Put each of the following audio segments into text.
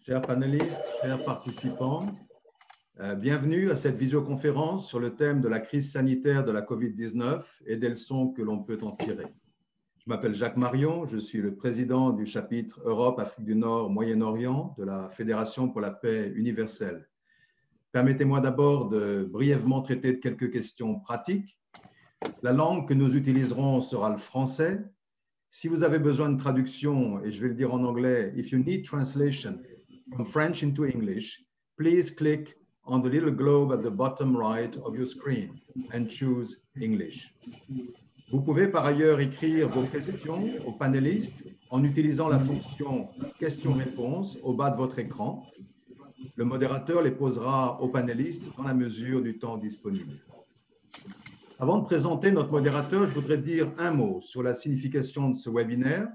Chers panélistes, chers participants, bienvenue à cette visioconférence sur le thème de la crise sanitaire de la COVID-19 et des leçons que l'on peut en tirer. Je m'appelle Jacques Marion, je suis le président du chapitre Europe, Afrique du Nord, Moyen-Orient de la Fédération pour la paix universelle. Permettez-moi d'abord de brièvement traiter de quelques questions pratiques. La langue que nous utiliserons sera le français. Si vous avez besoin de traduction, et je vais le dire en anglais, if you need translation from French into English, please click on the little globe at the bottom right of your screen and choose English. Vous pouvez par ailleurs écrire vos questions aux panélistes en utilisant la fonction questions-réponses au bas de votre écran. Le modérateur les posera aux panélistes dans la mesure du temps disponible. Avant de présenter notre modérateur, je voudrais dire un mot sur la signification de ce webinaire.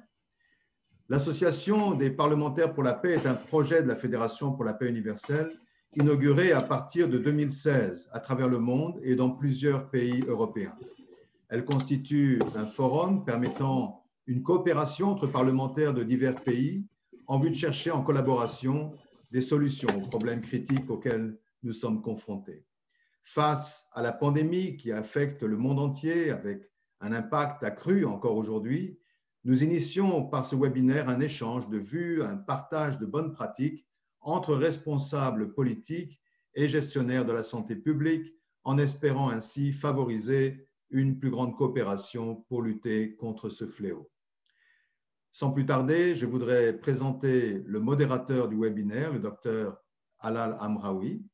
L'Association des parlementaires pour la paix est un projet de la Fédération pour la paix universelle inauguré à partir de 2016 à travers le monde et dans plusieurs pays européens. Elle constitue un forum permettant une coopération entre parlementaires de divers pays en vue de chercher en collaboration des solutions aux problèmes critiques auxquels nous sommes confrontés. Face à la pandémie qui affecte le monde entier avec un impact accru encore aujourd'hui, nous initions par ce webinaire un échange de vues, un partage de bonnes pratiques entre responsables politiques et gestionnaires de la santé publique, en espérant ainsi favoriser une plus grande coopération pour lutter contre ce fléau. Sans plus tarder, je voudrais présenter le modérateur du webinaire, le docteur Alal Amraoui.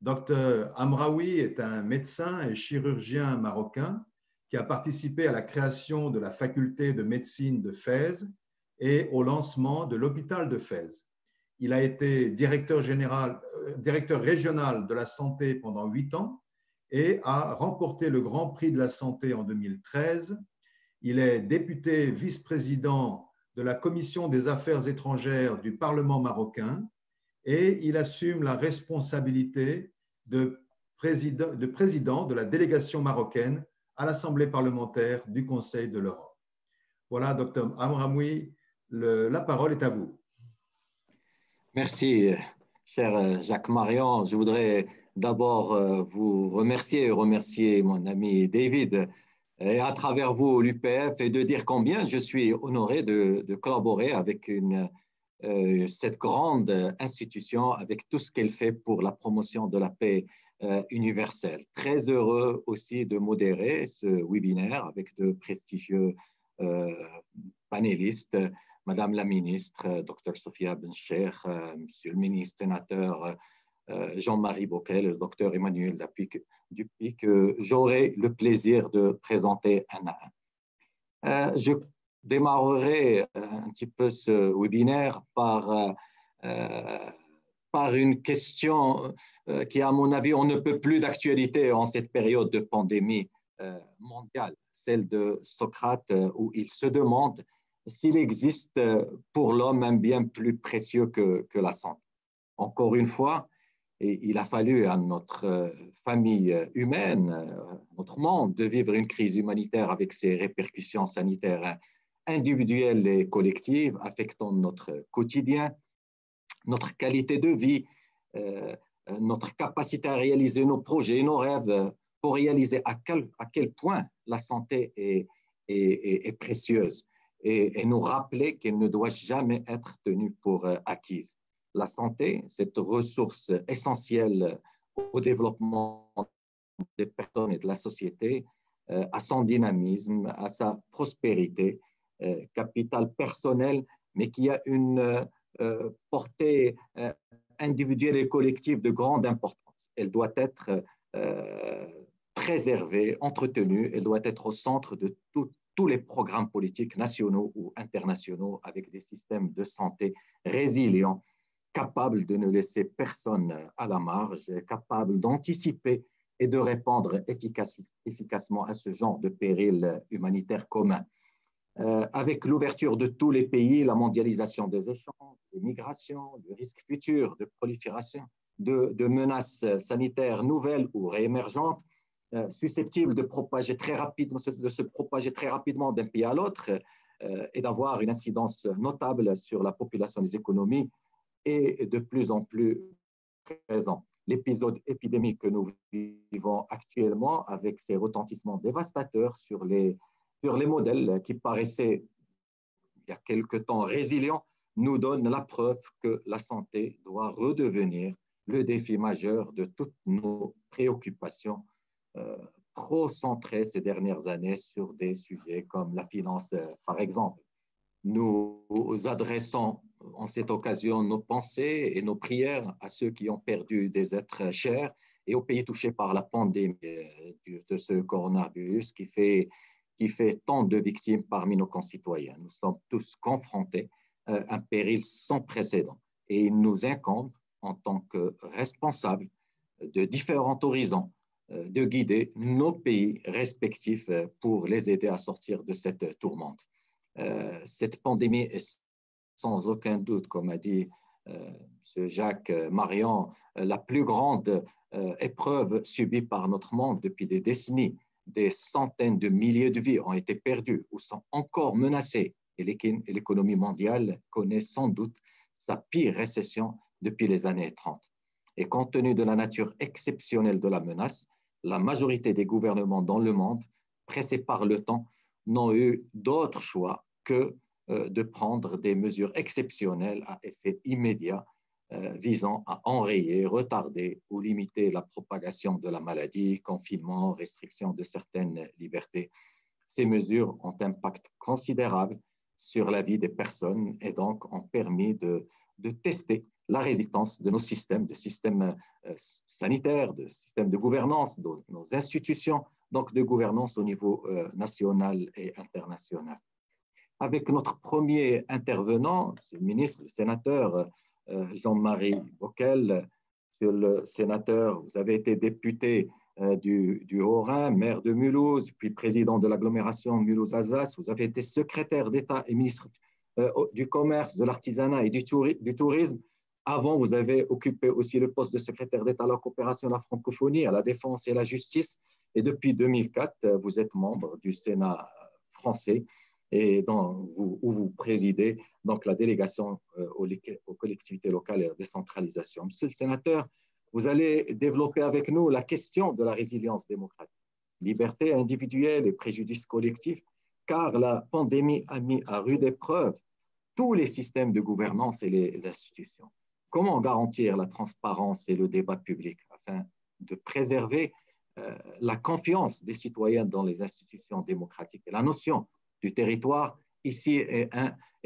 Dr Amraoui est un médecin et chirurgien marocain qui a participé à la création de la faculté de médecine de Fès et au lancement de l'hôpital de Fès. Il a été directeur régional de la santé pendant 8 ans et a remporté le Grand Prix de la santé en 2013. Il est député vice-président de la Commission des affaires étrangères du Parlement marocain et il assume la responsabilité de président de la délégation marocaine à l'Assemblée parlementaire du Conseil de l'Europe. Voilà, docteur Amraoui, la parole est à vous. Merci, cher Jacques Marion. Je voudrais d'abord vous remercier et remercier mon ami David et à travers vous l'UPF et de dire combien je suis honoré de collaborer avec cette grande institution, avec tout ce qu'elle fait pour la promotion de la paix universelle. Très heureux aussi de modérer ce webinaire avec de prestigieux panélistes, Madame la ministre, Dr Sofia Bencher, Monsieur le ministre sénateur Jean-Marie Bocquet, le Dr Emmanuel Dupuy, que j'aurai le plaisir de présenter un à un. Je démarrerai un petit peu ce webinaire par une question qui, à mon avis, on ne peut plus d'actualité en cette période de pandémie mondiale, celle de Socrate, où il se demande s'il existe pour l'homme un bien plus précieux que la santé. Encore une fois, il a fallu à notre famille humaine, notre monde, de vivre une crise humanitaire avec ses répercussions sanitaires individuelles et collectives affectant notre quotidien, notre qualité de vie, notre capacité à réaliser nos projets, nos rêves, pour réaliser à quel point la santé est précieuse et nous rappeler qu'elle ne doit jamais être tenue pour acquise. La santé, cette ressource essentielle au développement des personnes et de la société, à son dynamisme, à sa prospérité, capital personnel, mais qui a une portée individuelle et collective de grande importance. Elle doit être préservée, entretenue, elle doit être au centre de tous les programmes politiques nationaux ou internationaux avec des systèmes de santé résilients, capables de ne laisser personne à la marge, capables d'anticiper et de répondre efficacement à ce genre de péril humanitaire commun. Avec l'ouverture de tous les pays, la mondialisation des échanges, des migrations, du risque futur de prolifération, de menaces sanitaires nouvelles ou réémergentes, susceptibles de se propager très rapidement d'un pays à l'autre et d'avoir une incidence notable sur la population, les économies est de plus en plus présent. L'épisode épidémique que nous vivons actuellement, avec ses retentissements dévastateurs sur les modèles qui paraissaient il y a quelque temps résilients, nous donne la preuve que la santé doit redevenir le défi majeur de toutes nos préoccupations, trop centrées ces dernières années sur des sujets comme la finance, par exemple. Nous adressons en cette occasion nos pensées et nos prières à ceux qui ont perdu des êtres chers et aux pays touchés par la pandémie de ce coronavirus qui fait tant de victimes parmi nos concitoyens. Nous sommes tous confrontés à un péril sans précédent et il nous incombe en tant que responsables de différents horizons de guider nos pays respectifs pour les aider à sortir de cette tourmente. Cette pandémie est sans aucun doute, comme a dit M. Jacques Marion, la plus grande épreuve subie par notre monde depuis des décennies. Des centaines de milliers de vies ont été perdues ou sont encore menacées et l'économie mondiale connaît sans doute sa pire récession depuis les années 30. Et compte tenu de la nature exceptionnelle de la menace, la majorité des gouvernements dans le monde, pressés par le temps, n'ont eu d'autre choix que de prendre des mesures exceptionnelles à effet immédiat visant à enrayer, retarder ou limiter la propagation de la maladie, confinement, restriction de certaines libertés. Ces mesures ont un impact considérable sur la vie des personnes et donc ont permis de tester la résistance de nos systèmes, de systèmes sanitaires, de systèmes de gouvernance, de nos institutions, donc de gouvernance au niveau national et international. Avec notre premier intervenant, le ministre, le sénateur Jean-Marie Bockel. Monsieur le sénateur, vous avez été député du Haut-Rhin, maire de Mulhouse, puis président de l'agglomération Mulhouse-Alsace. Vous avez été secrétaire d'État et ministre du Commerce, de l'Artisanat et du Tourisme. Avant, vous avez occupé aussi le poste de secrétaire d'État à la coopération, à la francophonie, à la défense et à la justice. Et depuis 2004, vous êtes membre du Sénat français et où vous présidez donc la délégation aux collectivités locales et à la décentralisation. Monsieur le sénateur, vous allez développer avec nous la question de la résilience démocratique, liberté individuelle et préjudice collectif, car la pandémie a mis à rude épreuve tous les systèmes de gouvernance et les institutions. Comment garantir la transparence et le débat public afin de préserver la confiance des citoyens dans les institutions démocratiques? Et la notion du territoire ici est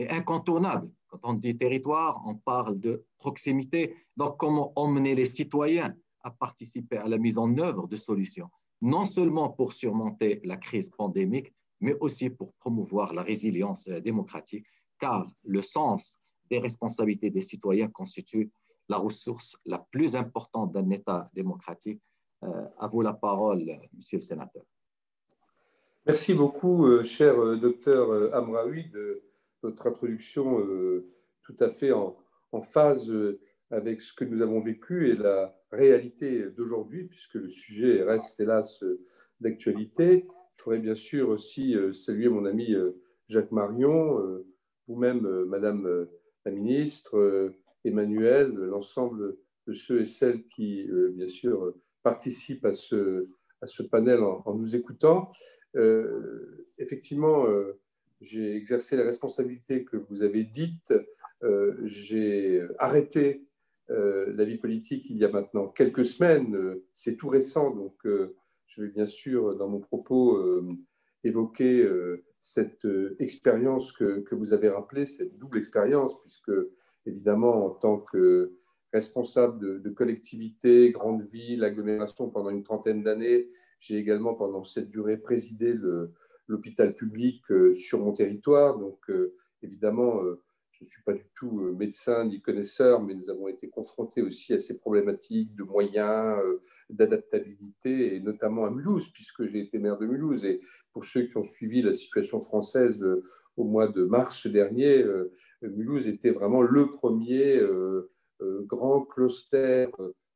incontournable. Quand on dit territoire, on parle de proximité. Donc, comment emmener les citoyens à participer à la mise en œuvre de solutions, non seulement pour surmonter la crise pandémique, mais aussi pour promouvoir la résilience démocratique, car le sens des responsabilités des citoyens constitue la ressource la plus importante d'un État démocratique. À vous la parole, monsieur le sénateur. Merci beaucoup, cher docteur Amraoui, de votre introduction tout à fait en phase avec ce que nous avons vécu et la réalité d'aujourd'hui, puisque le sujet reste hélas d'actualité. Je voudrais bien sûr aussi saluer mon ami Jacques Marion, vous-même, Madame la ministre, Emmanuel, l'ensemble de ceux et celles qui, bien sûr, participent à ce panel en nous écoutant. Effectivement, j'ai exercé la responsabilité que vous avez dite. J'ai arrêté la vie politique il y a maintenant quelques semaines. C'est tout récent, donc je vais bien sûr, dans mon propos, évoquer cette expérience que vous avez rappelée, cette double expérience, puisque, évidemment, en tant que responsable de collectivité, grande ville, agglomération pendant une trentaine d'années, j'ai également, pendant cette durée, présidé l'hôpital public sur mon territoire. Donc, évidemment, je ne suis pas du tout médecin ni connaisseur, mais nous avons été confrontés aussi à ces problématiques de moyens, d'adaptabilité, et notamment à Mulhouse, puisque j'ai été maire de Mulhouse. Et pour ceux qui ont suivi la situation française au mois de mars dernier, Mulhouse était vraiment le premier grand cluster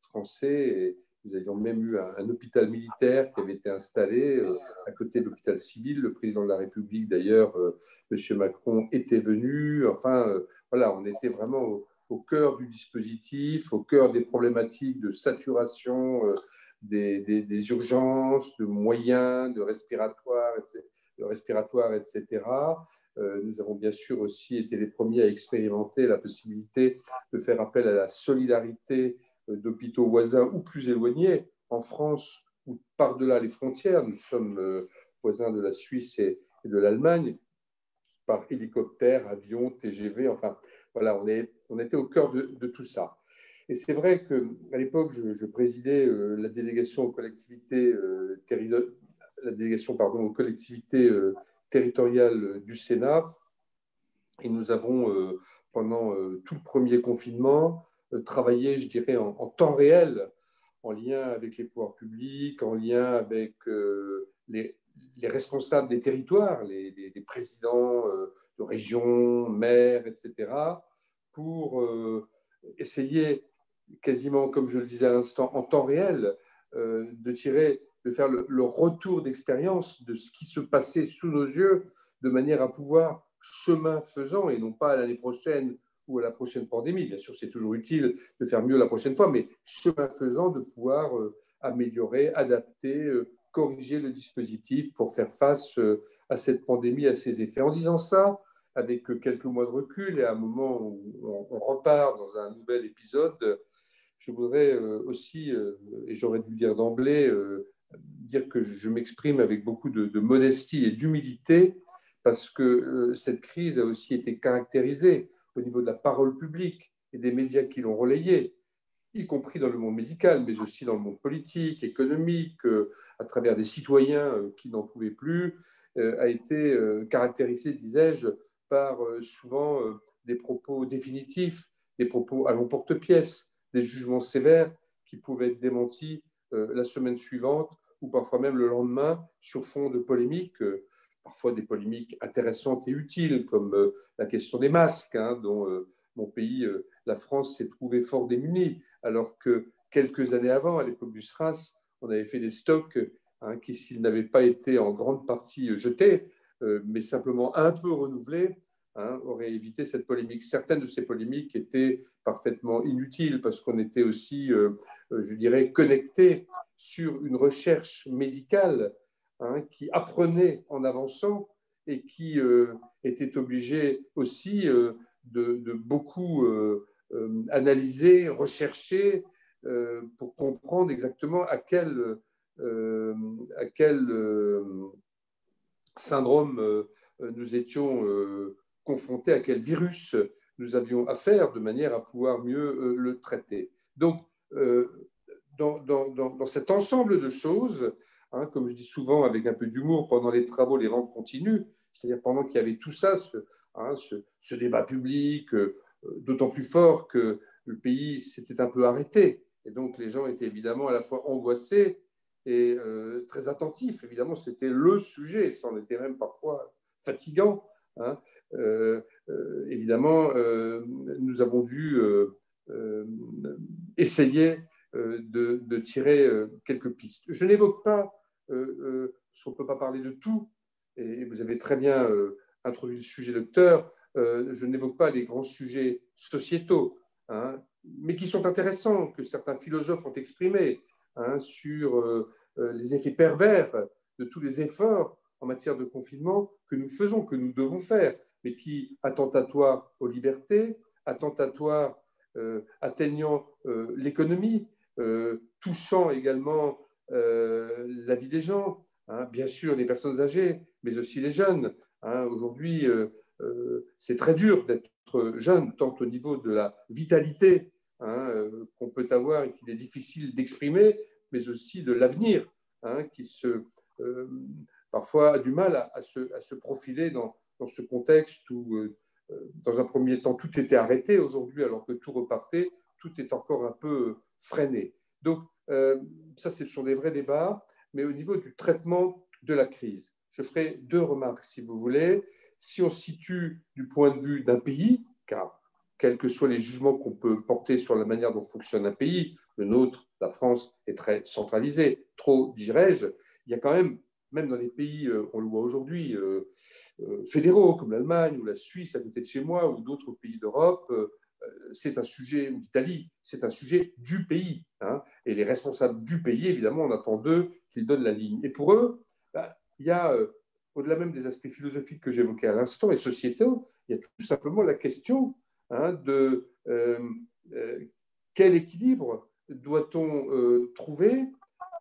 français. Et nous avions même eu un hôpital militaire qui avait été installé à côté de l'hôpital civil. Le président de la République, d'ailleurs, M. Macron, était venu. Enfin, voilà, on était vraiment au cœur du dispositif, au cœur des problématiques de saturation des urgences, de moyens, de respiratoires, etc. Nous avons bien sûr aussi été les premiers à expérimenter la possibilité de faire appel à la solidarité d'hôpitaux voisins ou plus éloignés. En France, ou par-delà les frontières, nous sommes voisins de la Suisse et de l'Allemagne, par hélicoptère, avion, TGV, enfin, voilà, on était au cœur de tout ça. Et c'est vrai qu'à l'époque, je présidais la délégation aux collectivités, aux collectivités territoriales du Sénat, et nous avons, pendant tout le premier confinement, travaillé, je dirais, en temps réel, en lien avec les pouvoirs publics, en lien avec les responsables des territoires, les présidents de régions, maires, etc., pour essayer, quasiment comme je le disais à l'instant, en temps réel, de faire le retour d'expérience de ce qui se passait sous nos yeux, de manière à pouvoir, chemin faisant, et non pas à l'année prochaine ou à la prochaine pandémie, bien sûr c'est toujours utile de faire mieux la prochaine fois, mais chemin faisant, de pouvoir améliorer, adapter, corriger le dispositif pour faire face à cette pandémie, à ses effets. En disant ça, avec quelques mois de recul et à un moment où on repart dans un nouvel épisode, je voudrais aussi, et j'aurais dû le dire d'emblée, dire que je m'exprime avec beaucoup de modestie et d'humilité parce que cette crise a aussi été caractérisée au niveau de la parole publique et des médias qui l'ont relayée, y compris dans le monde médical, mais aussi dans le monde politique, économique, à travers des citoyens qui n'en pouvaient plus, a été caractérisée, disais-je, par souvent des propos définitifs, des propos à l'emporte-pièce, des jugements sévères qui pouvaient être démentis la semaine suivante ou parfois même le lendemain sur fond de polémiques, parfois des polémiques intéressantes et utiles, comme la question des masques, hein, dont mon pays, la France, s'est trouvé fort démuni, alors que quelques années avant, à l'époque du SRAS, on avait fait des stocks hein, qui, s'ils n'avaient pas été en grande partie jetés, mais simplement un peu renouvelés, hein, auraient évité cette polémique. Certaines de ces polémiques étaient parfaitement inutiles parce qu'on était aussi, je dirais, connectés sur une recherche médicale hein, qui apprenait en avançant et qui était obligé aussi de beaucoup analyser, rechercher pour comprendre exactement à quel syndrome nous étions confrontés, à quel virus nous avions affaire, de manière à pouvoir mieux le traiter. Donc, dans cet ensemble de choses, hein, comme je dis souvent avec un peu d'humour, pendant les travaux, les ventes continuent, c'est-à-dire pendant qu'il y avait tout ça, ce débat public, d'autant plus fort que le pays s'était un peu arrêté. Et donc, les gens étaient évidemment à la fois angoissés et très attentifs. Évidemment, c'était le sujet, ça en était même parfois fatigant. Hein. Évidemment, nous avons dû essayer de tirer quelques pistes. Je n'évoque pas, parce qu'on ne peut pas parler de tout, et vous avez très bien introduit le sujet, docteur, je n'évoque pas les grands sujets sociétaux, hein, mais qui sont intéressants, que certains philosophes ont exprimés, hein, sur les effets pervers de tous les efforts en matière de confinement que nous faisons, que nous devons faire, mais qui, attentatoires aux libertés, attentatoires atteignant l'économie, touchant également la vie des gens, hein, bien sûr les personnes âgées, mais aussi les jeunes. Hein. Aujourd'hui, c'est très dur d'être jeune, tant au niveau de la vitalité hein, qu'on peut avoir et qu'il est difficile d'exprimer, mais aussi de l'avenir, hein, qui parfois a du mal à se profiler dans ce contexte où, dans un premier temps, tout était arrêté. Aujourd'hui, alors que tout repartait, tout est encore un peu freiné. Donc, ça, ce sont des vrais débats, mais au niveau du traitement de la crise, je ferai deux remarques, si vous voulez. Si on se situe du point de vue d'un pays, car quels que soient les jugements qu'on peut porter sur la manière dont fonctionne un pays, le nôtre, la France, est très centralisé, trop, dirais-je, il y a quand même dans les pays, on le voit aujourd'hui, fédéraux, comme l'Allemagne ou la Suisse à côté de chez moi, ou d'autres pays d'Europe, c'est un sujet d'Italie, c'est un sujet du pays. Hein, et les responsables du pays, évidemment, on attend d'eux qu'ils donnent la ligne. Et pour eux, il y a, au-delà même des aspects philosophiques que j'évoquais à l'instant et sociétaux, il y a tout simplement la question de quel équilibre doit-on trouver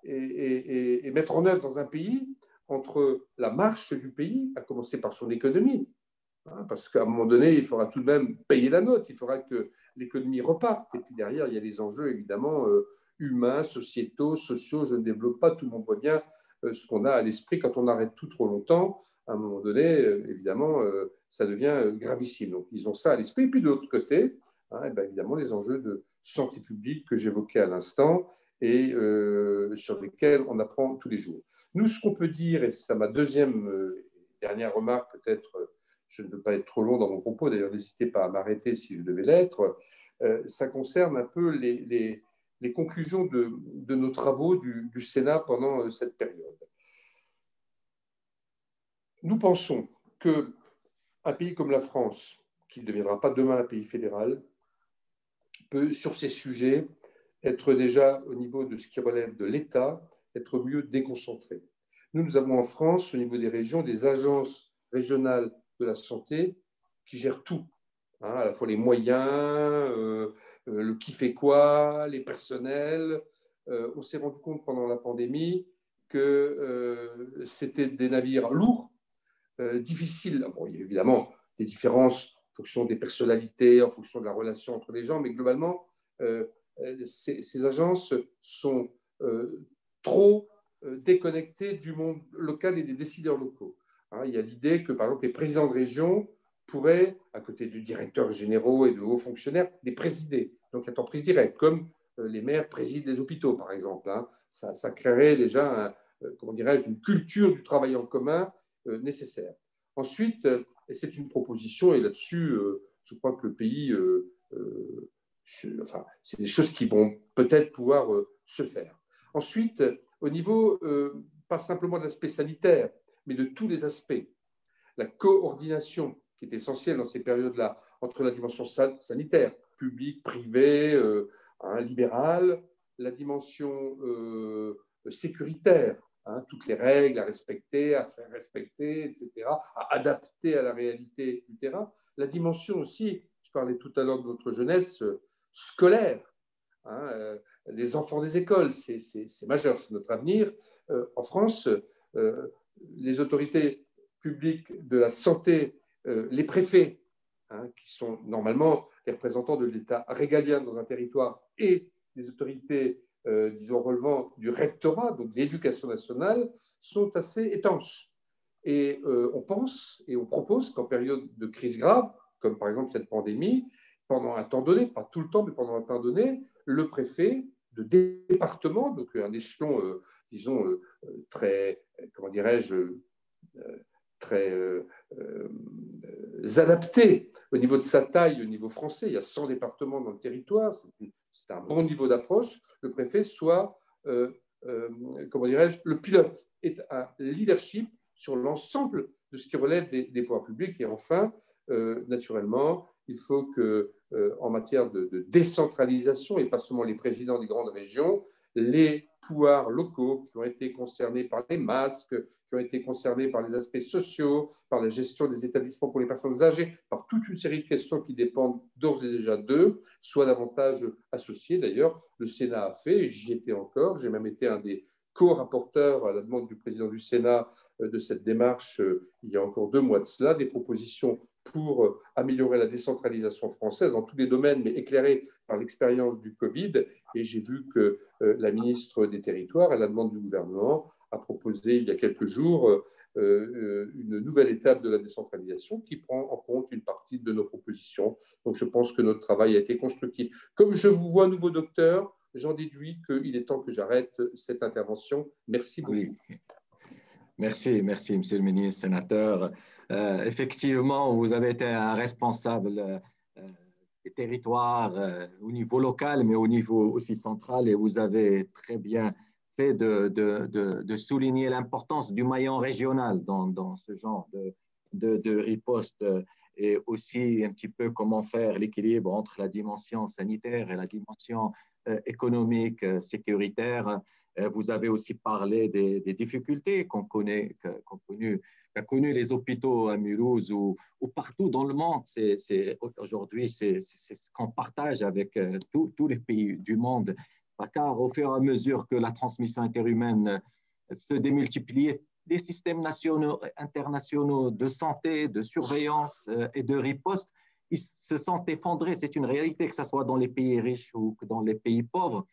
et mettre en œuvre dans un pays entre la marche du pays, à commencer par son économie, parce qu'à un moment donné, il faudra tout de même payer la note, il faudra que l'économie reparte. Et puis derrière, il y a les enjeux évidemment humains, sociétaux, sociaux. Je ne développe pas, tout le monde voit bien ce qu'on a à l'esprit quand on arrête tout trop longtemps. À un moment donné, évidemment, ça devient gravissime. Donc, ils ont ça à l'esprit. Et puis de l'autre côté, et bien, évidemment, les enjeux de santé publique que j'évoquais à l'instant et sur lesquels on apprend tous les jours. Nous, ce qu'on peut dire, et c'est ma deuxième dernière remarque peut-être, je ne veux pas être trop long dans mon propos, d'ailleurs n'hésitez pas à m'arrêter si je devais l'être, ça concerne un peu les conclusions de nos travaux du Sénat pendant cette période. Nous pensons qu'un pays comme la France, qui ne deviendra pas demain un pays fédéral, peut, sur ces sujets, être déjà au niveau de ce qui relève de l'État, être mieux déconcentré. Nous avons en France, au niveau des régions, des agences régionales de la santé qui gèrent tout, à la fois les moyens, le qui fait quoi, les personnels. On s'est rendu compte pendant la pandémie que c'était des navires lourds, difficiles. Bon, il y a évidemment des différences en fonction des personnalités, en fonction de la relation entre les gens, mais globalement, ces agences sont trop déconnectées du monde local et des décideurs locaux. Il y a l'idée que, par exemple, les présidents de région pourraient, à côté de directeurs généraux et de hauts fonctionnaires, les présider, donc être en prise directe, comme les maires président des hôpitaux, par exemple. Ça créerait déjà, comment dirais-je, une culture du travail en commun nécessaire. Ensuite, et c'est une proposition, et là-dessus, je crois que le pays, enfin, c'est des choses qui vont peut-être pouvoir se faire. Ensuite, au niveau, pas simplement de l'aspect sanitaire, mais de tous les aspects, la coordination qui est essentielle dans ces périodes-là entre la dimension sanitaire, publique, privée, libérale, la dimension sécuritaire, toutes les règles à respecter, à faire respecter, etc., à adapter à la réalité du terrain. La dimension aussi, je parlais tout à l'heure de notre jeunesse scolaire, les enfants des écoles, c'est majeur, c'est notre avenir. En France, les autorités publiques de la santé, les préfets, qui sont normalement les représentants de l'État régalien dans un territoire, et les autorités disons, relevant du rectorat, donc de l'éducation nationale, sont assez étanches. Et on pense et on propose qu'en période de crise grave, comme par exemple cette pandémie, pendant un temps donné, pas tout le temps, mais pendant un temps donné, le préfet de département, donc un échelon, disons, très, comment dirais-je, très adapté au niveau de sa taille, au niveau français. Il y a 100 départements dans le territoire, c'est un bon niveau d'approche. Le préfet soit, comment dirais-je, le pilote, est un leadership sur l'ensemble de ce qui relève des pouvoirs publics. Et enfin, naturellement, il faut que, en matière de décentralisation, et pas seulement les présidents des grandes régions, les pouvoirs locaux qui ont été concernés par les masques, qui ont été concernés par les aspects sociaux, par la gestion des établissements pour les personnes âgées, par toute une série de questions qui dépendent d'ores et déjà d'eux, soient davantage associés. D'ailleurs, le Sénat a fait, et j'y étais encore, j'ai même été un des co-rapporteurs à la demande du président du Sénat de cette démarche il y a encore 2 mois de cela, des propositions pour améliorer la décentralisation française dans tous les domaines, mais éclairée par l'expérience du Covid. Et j'ai vu que la ministre des Territoires, à la demande du gouvernement, a proposé il y a quelques jours une nouvelle étape de la décentralisation qui prend en compte une partie de nos propositions. Donc je pense que notre travail a été constructif. Comme je vous vois, nouveau docteur, j'en déduis qu'il est temps que j'arrête cette intervention. Merci beaucoup. Oui. Merci, Monsieur le ministre, sénateur. Effectivement, vous avez été un responsable des territoires au niveau local, mais au niveau aussi central, et vous avez très bien fait de souligner l'importance du maillon régional dans ce genre de riposte. et aussi un petit peu comment faire l'équilibre entre la dimension sanitaire et la dimension économique, sécuritaire. Vous avez aussi parlé des difficultés qu'ont connues les hôpitaux à Mulhouse ou partout dans le monde. Aujourd'hui, c'est ce qu'on partage avec tous les pays du monde. Car au fur et à mesure que la transmission interhumaine se démultiplie, les systèmes nationaux, internationaux de santé, de surveillance et de riposte, ils se sont effondrés. C'est une réalité, que ce soit dans les pays riches ou que dans les pays pauvres.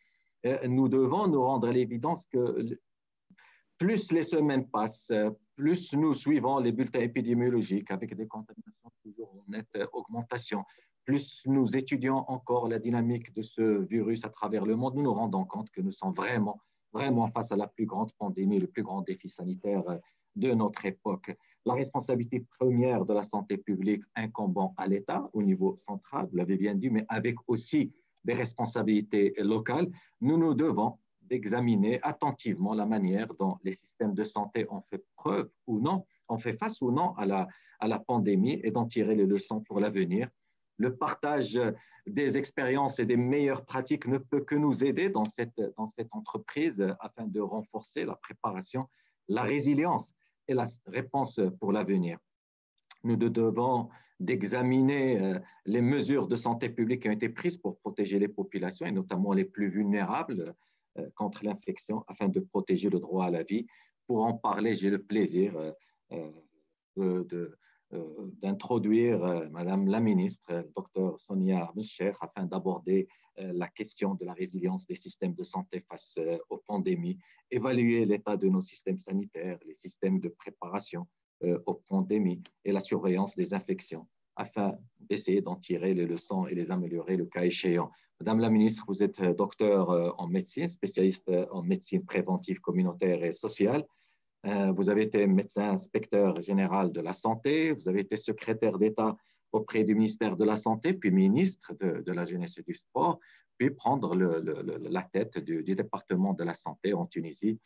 Nous devons nous rendre à l'évidence que plus les semaines passent, plus nous suivons les bulletins épidémiologiques avec des contaminations toujours en nette augmentation, plus nous étudions encore la dynamique de ce virus à travers le monde, nous nous rendons compte que nous sommes vraiment face à la plus grande pandémie, le plus grand défi sanitaire de notre époque. La responsabilité première de la santé publique incombant à l'État au niveau central, vous l'avez bien dit, mais avec aussi des responsabilités locales, nous devons d'examiner attentivement la manière dont les systèmes de santé ont fait preuve ou non, ont fait face ou non à la pandémie et d'en tirer les leçons pour l'avenir. Le partage des expériences et des meilleures pratiques ne peut que nous aider dans cette entreprise afin de renforcer la préparation, la résilience et la réponse pour l'avenir. Nous devons d'examiner les mesures de santé publique qui ont été prises pour protéger les populations et notamment les plus vulnérables contre l'infection afin de protéger le droit à la vie. Pour en parler, j'ai le plaisir d'introduire Madame la ministre, Dr Sonia Belcher, afin d'aborder la question de la résilience des systèmes de santé face aux pandémies, évaluer l'état de nos systèmes sanitaires, les systèmes de préparation aux pandémies et la surveillance des infections, afin d'essayer d'en tirer les leçons et les améliorer le cas échéant. Madame la ministre, vous êtes docteur en médecine, spécialiste en médecine préventive communautaire et sociale. Vous avez été médecin inspecteur général de la santé, vous avez été secrétaire d'État auprès du ministère de la Santé, puis ministre de la Jeunesse et du Sport, puis prendre la tête du département de la santé en Tunisie.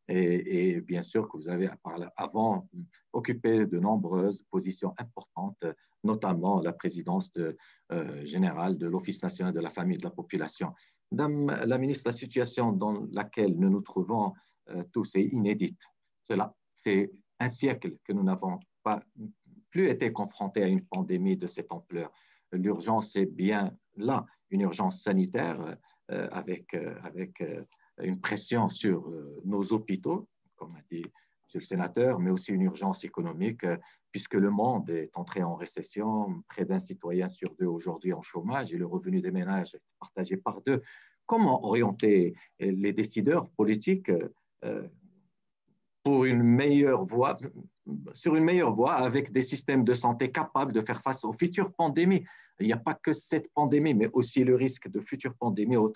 Et bien sûr que vous avez avant occupé de nombreuses positions importantes, notamment la présidence générale de l'Office national de la famille et de la population. Madame la ministre, la situation dans laquelle nous nous trouvons tous est inédite. Cela fait un siècle que nous n'avons plus été confrontés à une pandémie de cette ampleur. L'urgence est bien là, une urgence sanitaire avec une pression sur nos hôpitaux, comme a dit M. le sénateur, mais aussi une urgence économique, puisque le monde est entré en récession, près d'un citoyen sur deux aujourd'hui en chômage et le revenu des ménages est partagé par deux. Comment orienter les décideurs politiques pour une meilleure voie, sur une meilleure voie avec des systèmes de santé capables de faire face aux futures pandémies? Il n'y a pas que cette pandémie, mais aussi le risque de futures pandémies ou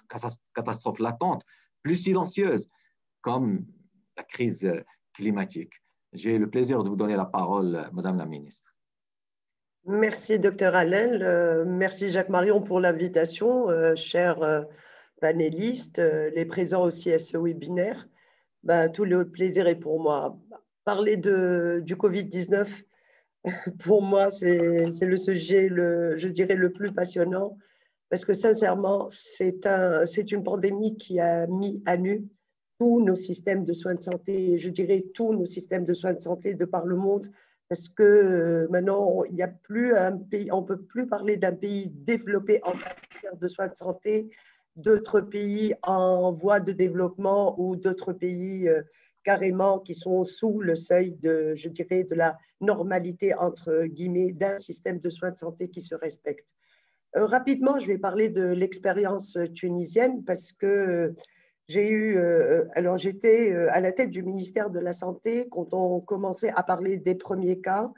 catastrophes latentes, plus silencieuses, comme la crise climatique. J'ai le plaisir de vous donner la parole, Madame la ministre. Merci, Dr Allel. Merci, Jacques Marion, pour l'invitation. Chers panélistes, les présents aussi à ce webinaire, tout le plaisir est pour moi. Parler du Covid-19, pour moi, c'est le sujet, je dirais, le plus passionnant, parce que sincèrement, c'est une pandémie qui a mis à nu tous nos systèmes de soins de santé, je dirais tous nos systèmes de soins de santé de par le monde, parce que maintenant, il n'y a plus un pays, on ne peut plus parler d'un pays développé en matière de soins de santé, d'autres pays en voie de développement ou d'autres pays carrément qui sont sous le seuil je dirais, de la normalité, entre guillemets, d'un système de soins de santé qui se respecte. Rapidement, je vais parler de l'expérience tunisienne parce que j'étais à la tête du ministère de la Santé quand on commençait à parler des premiers cas,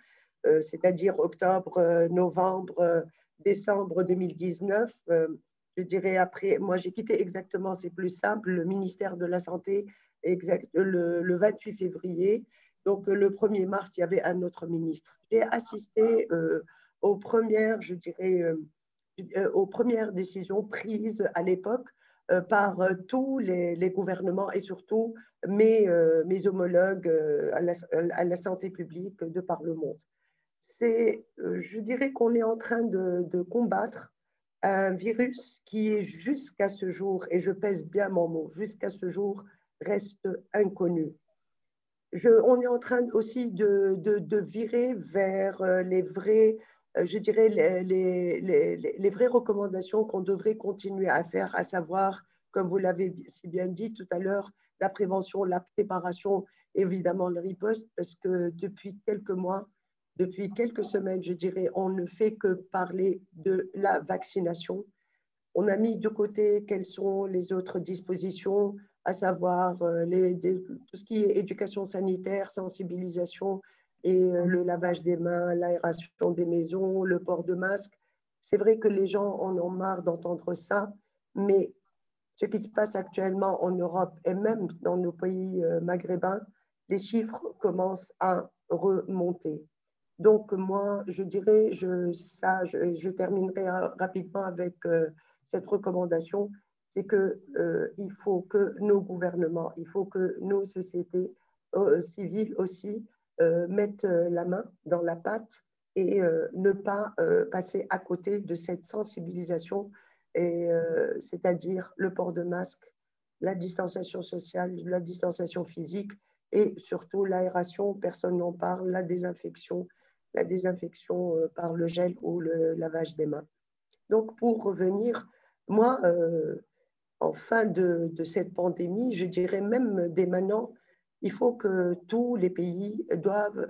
c'est-à-dire octobre, novembre, décembre 2019. Je dirais après, moi j'ai quitté exactement, c'est plus simple, le ministère de la Santé le 28 février. Donc le 1er mars, il y avait un autre ministre. J'ai assisté aux premières, je dirais, aux premières décisions prises à l'époque par tous les gouvernements et surtout mes homologues à la santé publique de par le monde. je dirais qu'on est en train de combattre un virus qui est jusqu'à ce jour, et je pèse bien mon mot, jusqu'à ce jour reste inconnu. On est en train aussi de virer vers les vrais, je dirais, les vraies recommandations qu'on devrait continuer à faire, à savoir, comme vous l'avez si bien dit tout à l'heure, la prévention, la préparation, évidemment le riposte, parce que depuis quelques mois, depuis quelques semaines, je dirais, on ne fait que parler de la vaccination. On a mis de côté quelles sont les autres dispositions, à savoir tout ce qui est éducation sanitaire, sensibilisation et le lavage des mains, l'aération des maisons, le port de masque. C'est vrai que les gens en ont marre d'entendre ça, mais ce qui se passe actuellement en Europe et même dans nos pays maghrébins, les chiffres commencent à remonter. Donc moi, je dirais, je terminerai rapidement avec cette recommandation, c'est qu'il faut que nos gouvernements, il faut que nos sociétés civiles aussi mettent la main dans la pâte et ne pas passer à côté de cette sensibilisation, c'est-à-dire le port de masque, la distanciation sociale, la distanciation physique et surtout l'aération, personne n'en parle, la désinfection par le gel ou le lavage des mains. Donc, pour revenir, moi, en fin de cette pandémie, je dirais même dès maintenant, il faut que tous les pays doivent,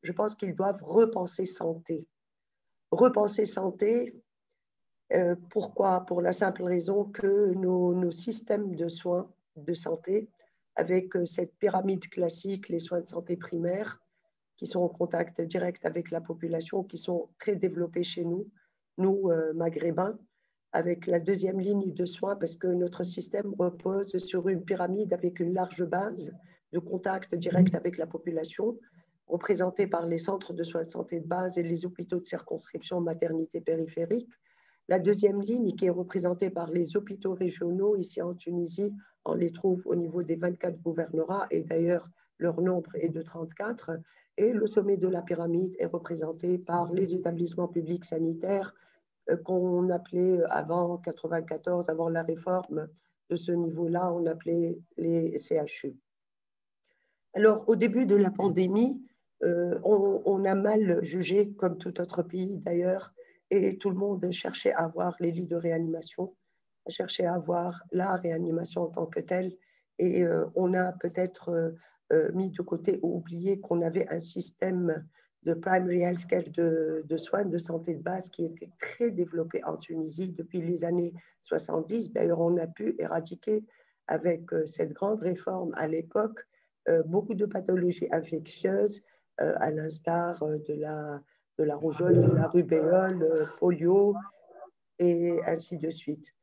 je pense qu'ils doivent repenser santé. Repenser santé, pourquoi? Pour la simple raison que nos systèmes de soins de santé, avec cette pyramide classique, les soins de santé primaires, qui sont en contact direct avec la population, qui sont très développés chez nous, maghrébins, avec la deuxième ligne de soins, parce que notre système repose sur une pyramide avec une large base de contact direct avec la population, représentée par les centres de soins de santé de base et les hôpitaux de circonscription maternité périphérique. La deuxième ligne, qui est représentée par les hôpitaux régionaux, ici en Tunisie, on les trouve au niveau des 24 gouvernorats, et d'ailleurs, leur nombre est de 34. Et le sommet de la pyramide est représenté par les établissements publics sanitaires qu'on appelait avant 1994, avant la réforme de ce niveau-là, on appelait les CHU. Alors, au début de la pandémie, on a mal jugé, comme tout autre pays d'ailleurs, et tout le monde cherchait à avoir les lits de réanimation, cherchait à avoir la réanimation en tant que telle, et on a peut-être mis de côté ou oublié qu'on avait un système de primary healthcare, de soins de santé de base qui était très développé en Tunisie depuis les années 70. D'ailleurs, on a pu éradiquer avec cette grande réforme à l'époque beaucoup de pathologies infectieuses, à l'instar de la rougeole, de la rubéole, polio, et ainsi de suite.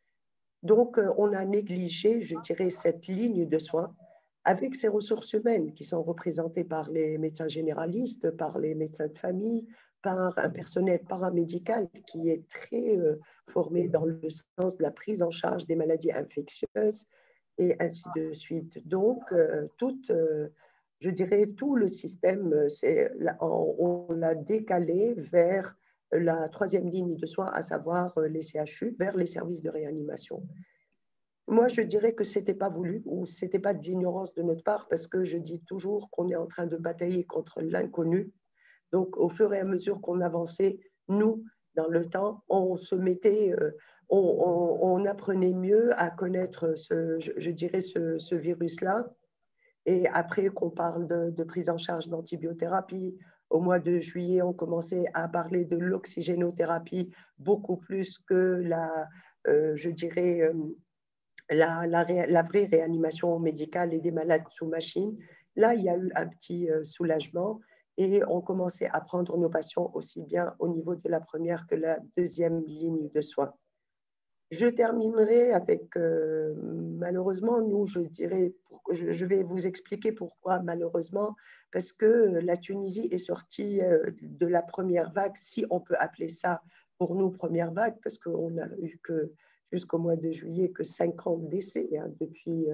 Donc, on a négligé, je dirais, cette ligne de soins avec ces ressources humaines qui sont représentées par les médecins généralistes, par les médecins de famille, par un personnel paramédical qui est très formé dans le sens de la prise en charge des maladies infectieuses et ainsi de suite. Donc, je dirais, tout le système, on l'a décalé vers la troisième ligne de soins, à savoir les CHU, vers les services de réanimation. Moi, je dirais que ce n'était pas voulu ou ce n'était pas d'ignorance de notre part, parce que je dis toujours qu'on est en train de batailler contre l'inconnu. Donc, au fur et à mesure qu'on avançait, nous, dans le temps, on se mettait, on apprenait mieux à connaître, je dirais, ce virus-là. Et après qu'on parle de prise en charge d'antibiothérapie, au mois de juillet, on commençait à parler de l'oxygénothérapie beaucoup plus que je dirais, la vraie réanimation médicale et des malades sous machine. Là, il y a eu un petit soulagement et on commençait à prendre nos patients aussi bien au niveau de la première que la deuxième ligne de soins. Je terminerai avec, malheureusement, nous, je dirais, je vais vous expliquer pourquoi malheureusement, parce que la Tunisie est sortie de la première vague, si on peut appeler ça pour nous première vague, parce qu'on n'a eu que jusqu'au mois de juillet que 50 décès depuis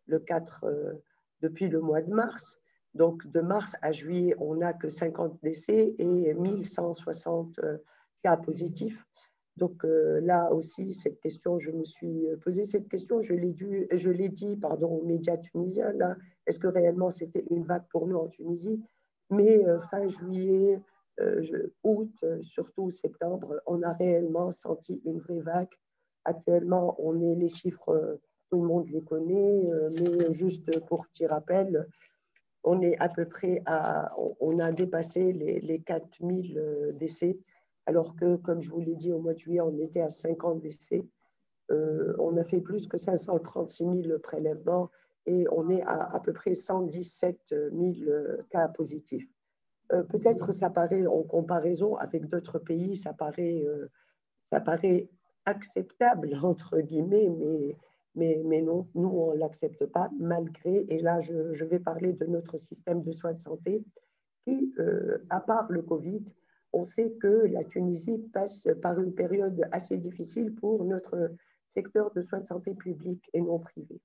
depuis le mois de mars. Donc, de mars à juillet, on n'a que 50 décès et 1160 cas positifs. Donc là aussi, cette question, je me suis posé cette question, je l'ai dit aux médias tunisiens, là, est-ce que réellement c'était une vague pour nous en Tunisie? Mais fin juillet, août, surtout septembre, on a réellement senti une vraie vague. Actuellement, on est les chiffres, tout le monde les connaît, mais juste pour petit rappel, on est à peu près on a dépassé les 4000 décès, alors que, comme je vous l'ai dit, au mois de juillet, on était à 50 décès. On a fait plus que 536 000 prélèvements et on est à peu près 117 000 cas positifs. Peut-être ça paraît, en comparaison avec d'autres pays, ça paraît acceptable, entre guillemets, mais non, nous, on ne l'accepte pas, malgré, et là, je vais parler de notre système de soins de santé, qui, à part le Covid, on sait que la Tunisie passe par une période assez difficile pour notre secteur de soins de santé public et non privé.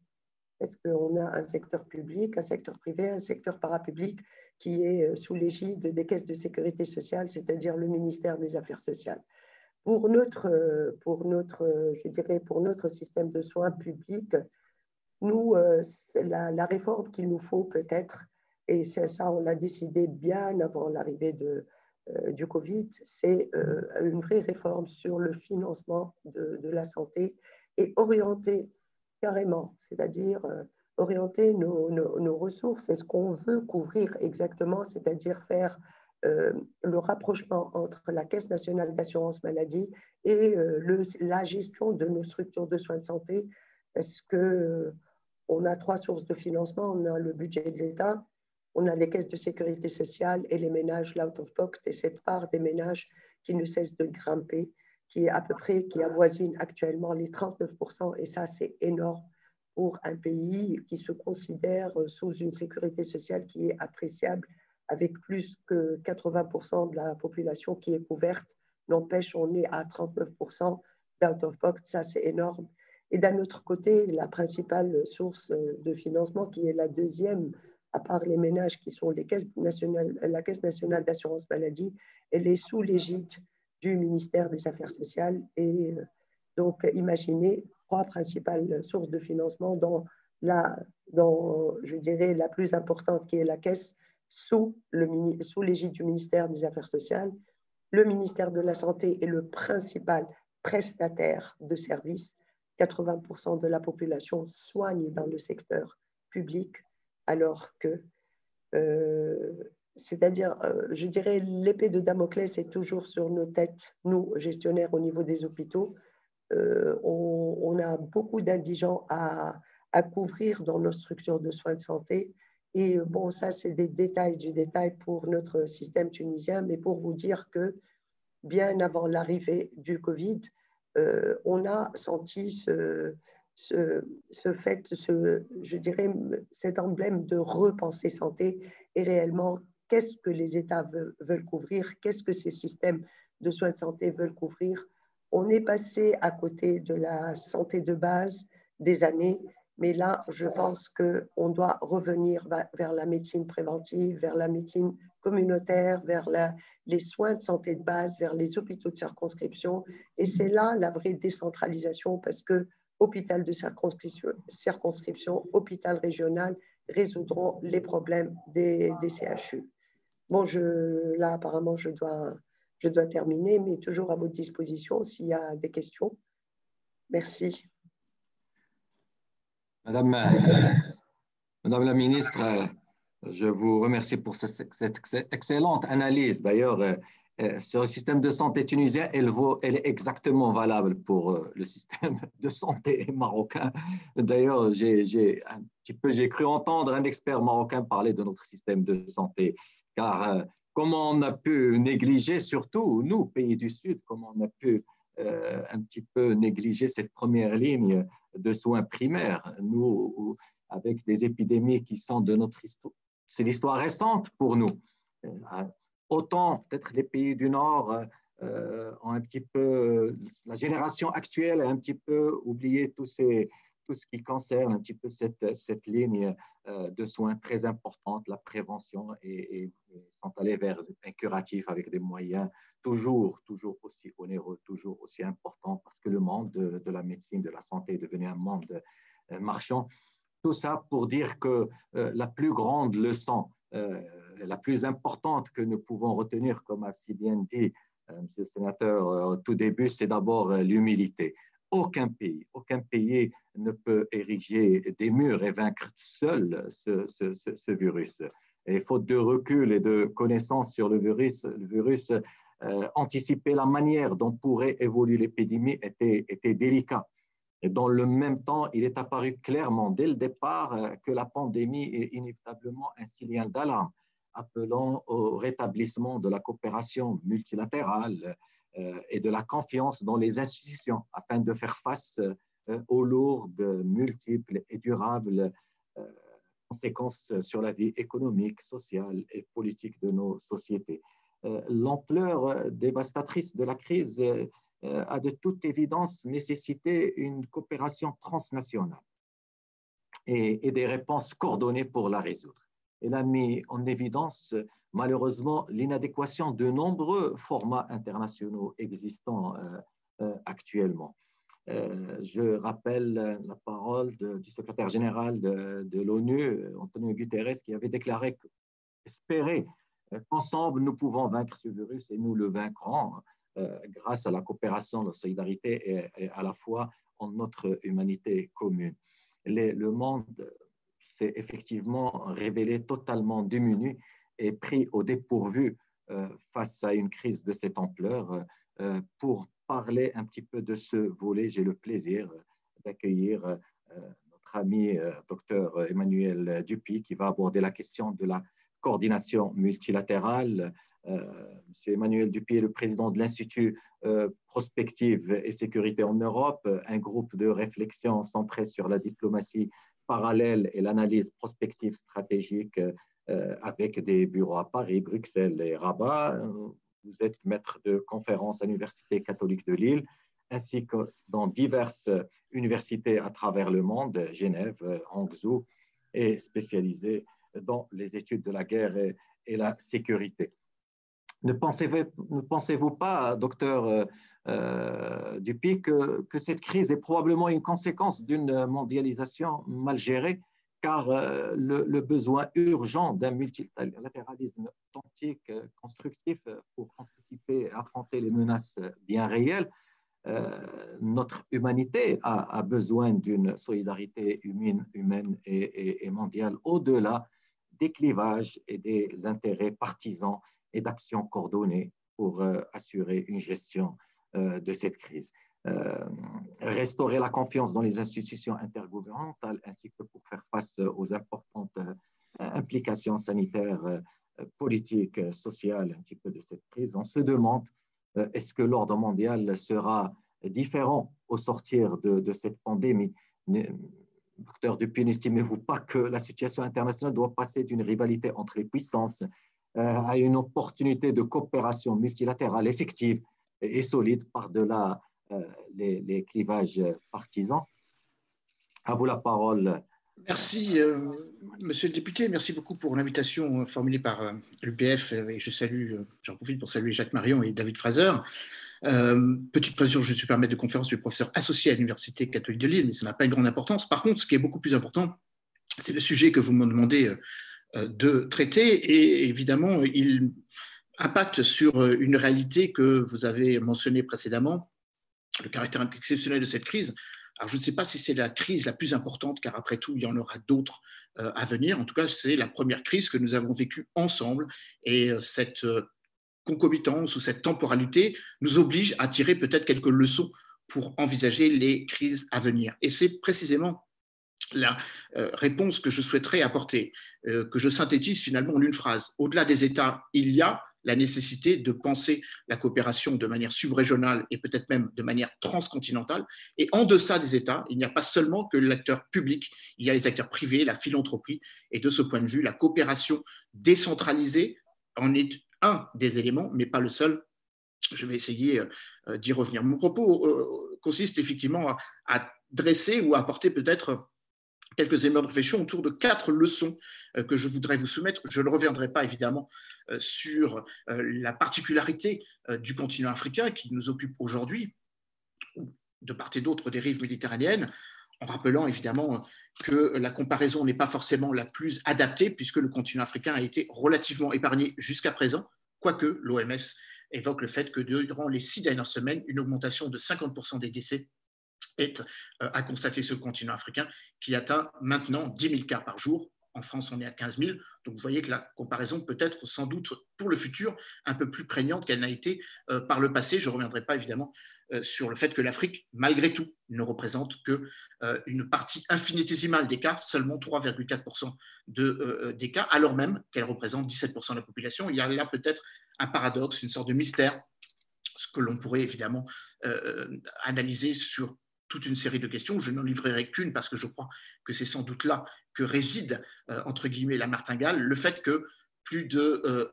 Parce qu'on a un secteur public, un secteur privé, un secteur parapublic qui est sous l'égide des caisses de sécurité sociale, c'est-à-dire le ministère des Affaires sociales. Pour notre système de soins publics, nous, la réforme qu'il nous faut peut-être, et c'est ça, on l'a décidé bien avant l'arrivée du Covid, c'est une vraie réforme sur le financement de la santé et orienter carrément, c'est-à-dire orienter nos ressources et ce qu'on veut couvrir exactement, c'est-à-dire faire le rapprochement entre la Caisse nationale d'assurance maladie et la gestion de nos structures de soins de santé, parce que on a trois sources de financement. On a le budget de l'État, on a les caisses de sécurité sociale et les ménages l'out of pocket, et cette part des ménages qui ne cesse de grimper, qui est à peu près, qui avoisine actuellement les 39%, et ça c'est énorme pour un pays qui se considère sous une sécurité sociale qui est appréciable, avec plus que 80% de la population qui est couverte. N'empêche, on est à 39% d'out of pocket, ça c'est énorme. Et d'un autre côté, la principale source de financement, qui est la deuxième, à part les ménages qui sont la Caisse nationale d'assurance maladie, elle est sous l'égide du ministère des Affaires sociales. Et donc, imaginez trois principales sources de financement dont je dirais, la plus importante qui est la Caisse, sous l'égide du ministère des Affaires sociales. Le ministère de la Santé est le principal prestataire de services. 80% de la population soigne dans le secteur public, alors que, c'est-à-dire, je dirais, l'épée de Damoclès est toujours sur nos têtes, nous, gestionnaires au niveau des hôpitaux. On a beaucoup d'indigents à couvrir dans nos structures de soins de santé. Et bon, ça, c'est des détails du détail pour notre système tunisien, mais pour vous dire que bien avant l'arrivée du Covid, on a senti je dirais, cet emblème de repenser santé et réellement, qu'est-ce que les États veulent couvrir, qu'est-ce que ces systèmes de soins de santé veulent couvrir. On est passé à côté de la santé de base des années, mais là, je pense qu'on doit revenir vers la médecine préventive, vers la médecine communautaire, vers les soins de santé de base, vers les hôpitaux de circonscription. Et c'est là la vraie décentralisation, parce que hôpital de circonscription, hôpital régional résoudront les problèmes des CHU. Bon, là, apparemment, je dois terminer, mais toujours à votre disposition s'il y a des questions. Merci. Madame la ministre, je vous remercie pour cette excellente analyse. D'ailleurs, sur le système de santé tunisien, elle est exactement valable pour le système de santé marocain. D'ailleurs, j'ai cru entendre un expert marocain parler de notre système de santé, car comment on a pu négliger, surtout nous, pays du Sud, comment on a pu un petit peu négliger cette première ligne de soins primaires. Nous, avec des épidémies qui sont de notre histoire, c'est l'histoire récente pour nous. Autant peut-être les pays du Nord ont un petit peu, la génération actuelle a un petit peu oublié tous tout ce qui concerne un petit peu cette ligne de soins très importante, la prévention, et sont allés vers un curatif avec des moyens toujours aussi onéreux, toujours aussi importants, parce que le monde de la médecine, de la santé est devenu un monde marchand. Tout ça pour dire que la plus grande leçon, la plus importante que nous pouvons retenir, comme a si bien dit Monsieur le sénateur au tout début, c'est d'abord l'humilité. Aucun pays ne peut ériger des murs et vaincre seul ce virus. Et faute de recul et de connaissances sur le virus, anticiper la manière dont pourrait évoluer l'épidémie était délicat. Et dans le même temps, il est apparu clairement dès le départ que la pandémie est inévitablement un signal d'alarme, appelant au rétablissement de la coopération multilatérale et de la confiance dans les institutions afin de faire face aux lourdes, multiples et durables conséquences sur la vie économique, sociale et politique de nos sociétés. L'ampleur dévastatrice de la crise a de toute évidence nécessité une coopération transnationale et des réponses coordonnées pour la résoudre. Elle a mis en évidence, malheureusement, l'inadéquation de nombreux formats internationaux existants actuellement. Je rappelle la parole du secrétaire général de l'ONU, Antonio Guterres, qui avait déclaré qu'espérer qu'ensemble nous pouvons vaincre ce virus et nous le vaincrons grâce à la coopération, la solidarité et à la fois en notre humanité commune. Le monde s'est effectivement révélé totalement démuni et pris au dépourvu face à une crise de cette ampleur. Pour parler un petit peu de ce volet, j'ai le plaisir d'accueillir notre ami docteur Emmanuel Dupuy qui va aborder la question de la coordination multilatérale. Monsieur Emmanuel Dupuy est le président de l'Institut Prospective et Sécurité en Europe, un groupe de réflexion centré sur la diplomatie parallèle et l'analyse prospective stratégique avec des bureaux à Paris, Bruxelles et Rabat. Vous êtes maître de conférences à l'Université catholique de Lille, ainsi que dans diverses universités à travers le monde, Genève, Hangzhou, et spécialisé dans les études de la guerre et la sécurité. Ne pensez-vous pas, docteur Dupuy, que cette crise est probablement une conséquence d'une mondialisation mal gérée, car le besoin urgent d'un multilatéralisme authentique, constructif, pour anticiper et affronter les menaces bien réelles, notre humanité a besoin d'une solidarité humaine et mondiale au-delà des clivages et des intérêts partisans et d'actions coordonnées pour assurer une gestion de cette crise. Restaurer la confiance dans les institutions intergouvernementales ainsi que pour faire face aux importantes implications sanitaires, politiques, sociales un petit peu de cette crise. On se demande, est-ce que l'ordre mondial sera différent au sortir de cette pandémie? Docteur Dupuy, n'estimez-vous pas que la situation internationale doit passer d'une rivalité entre les puissances à une opportunité de coopération multilatérale effective et solide par-delà les clivages partisans? À vous la parole. Merci, monsieur le député. Merci beaucoup pour l'invitation formulée par l'UPF. Et j'en profite pour saluer Jacques Marion et David Fraser. Petite précision, je suis permettre de conférence du professeur associé à l'Université catholique de Lille, mais ça n'a pas une grande importance. Par contre, ce qui est beaucoup plus important, c'est le sujet que vous me demandez de traiter. Et évidemment, il impacte sur une réalité que vous avez mentionnée précédemment, le caractère exceptionnel de cette crise. Alors, je ne sais pas si c'est la crise la plus importante, car après tout, il y en aura d'autres à venir. En tout cas, c'est la première crise que nous avons vécue ensemble. Et cette concomitance ou cette temporalité nous oblige à tirer peut-être quelques leçons pour envisager les crises à venir. Et c'est précisément la réponse que je souhaiterais apporter, que je synthétise finalement en une phrase. Au-delà des États, il y a la nécessité de penser la coopération de manière subrégionale et peut-être même de manière transcontinentale. Et en deçà des États, il n'y a pas seulement que l'acteur public, il y a les acteurs privés, la philanthropie. Et de ce point de vue, la coopération décentralisée en est un des éléments, mais pas le seul. Je vais essayer d'y revenir. Mon propos consiste effectivement à dresser ou apporter peut-être quelques éléments de réflexion autour de 4 leçons que je voudrais vous soumettre. Je ne reviendrai pas évidemment sur la particularité du continent africain qui nous occupe aujourd'hui, de part et d'autre des rives méditerranéennes, en rappelant évidemment que la comparaison n'est pas forcément la plus adaptée puisque le continent africain a été relativement épargné jusqu'à présent, quoique l'OMS évoque le fait que durant les 6 dernières semaines, une augmentation de 50% des décès est à constater sur le continent africain, qui atteint maintenant 10 000 cas par jour. En France, on est à 15 000. Donc, vous voyez que la comparaison peut être sans doute pour le futur un peu plus prégnante qu'elle n'a été par le passé. Je ne reviendrai pas évidemment sur le fait que l'Afrique, malgré tout, ne représente qu'une partie infinitésimale des cas, seulement 3,4% des cas, alors même qu'elle représente 17% de la population. Il y a là peut-être un paradoxe, une sorte de mystère, ce que l'on pourrait évidemment analyser sur toute une série de questions. Je n'en livrerai qu'une parce que je crois que c'est sans doute là que réside, entre guillemets, la martingale, le fait que plus de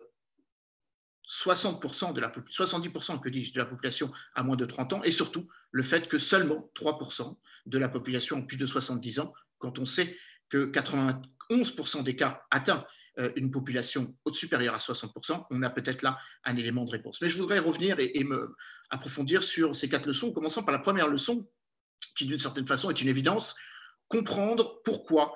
60% de la 70% que dis-je, de la population a moins de 30 ans, et surtout le fait que seulement 3% de la population a plus de 70 ans, quand on sait que 91% des cas atteints une population supérieure à 60%, on a peut-être là un élément de réponse. Mais je voudrais revenir et me approfondir sur ces 4 leçons, commençant par la première leçon, qui d'une certaine façon est une évidence, comprendre pourquoi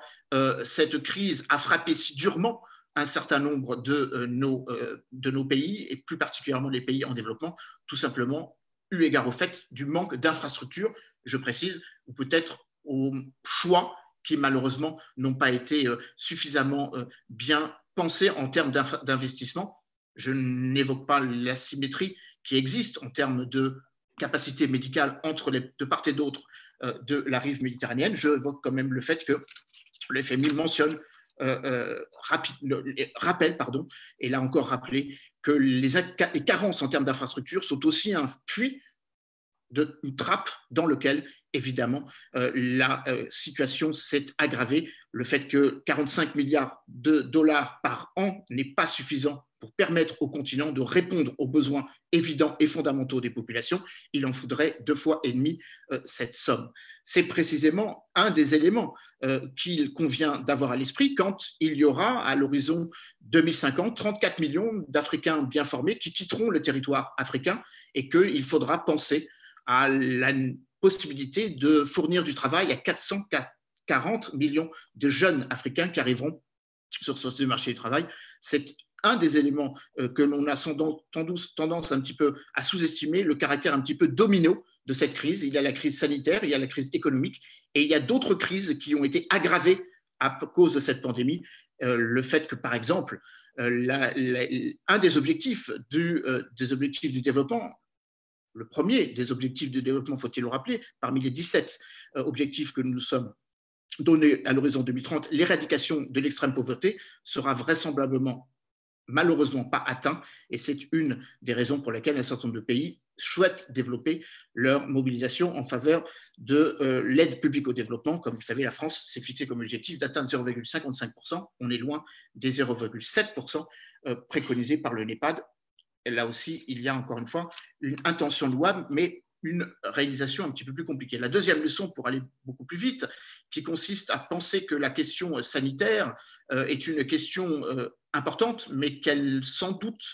cette crise a frappé si durement un certain nombre de nos pays, et plus particulièrement les pays en développement, tout simplement eu égard au fait du manque d'infrastructures, je précise, ou peut-être au choix qui malheureusement n'ont pas été suffisamment bien pensés en termes d'investissement. Je n'évoque pas l'asymétrie qui existe en termes de capacité médicale entre de part et d'autre de la rive méditerranéenne. Je évoque quand même le fait que le FMI mentionne, rappelle, et là encore rappelé, que les carences en termes d'infrastructures sont aussi un puits, une trappe dans lequel, évidemment, la situation s'est aggravée. Le fait que 45 milliards de dollars par an n'est pas suffisant pour permettre au continent de répondre aux besoins évidents et fondamentaux des populations, il en faudrait 2,5 fois cette somme. C'est précisément un des éléments qu'il convient d'avoir à l'esprit quand il y aura, à l'horizon 2050, 34 millions d'Africains bien formés qui quitteront le territoire africain et qu'il faudra penser à la possibilité de fournir du travail à 440 millions de jeunes Africains qui arriveront sur ce marché du travail. C'est un des éléments que l'on a tendance un petit peu à sous-estimer, le caractère un petit peu domino de cette crise. Il y a la crise sanitaire, il y a la crise économique, et il y a d'autres crises qui ont été aggravées à cause de cette pandémie. Le fait que, par exemple, un des objectifs du développement, le premier des objectifs de développement, faut-il le rappeler, parmi les 17 objectifs que nous nous sommes donnés à l'horizon 2030, l'éradication de l'extrême pauvreté sera vraisemblablement, malheureusement, pas atteint. Et c'est une des raisons pour lesquelles un certain nombre de pays souhaitent développer leur mobilisation en faveur de l'aide publique au développement. Comme vous savez, la France s'est fixée comme objectif d'atteindre 0,55%. On est loin des 0,7% préconisés par le NEPAD. Et là aussi, il y a encore une fois une intention louable, mais une réalisation un petit peu plus compliquée. La deuxième leçon, pour aller beaucoup plus vite, qui consiste à penser que la question sanitaire est une question importante, mais qu'elle sans doute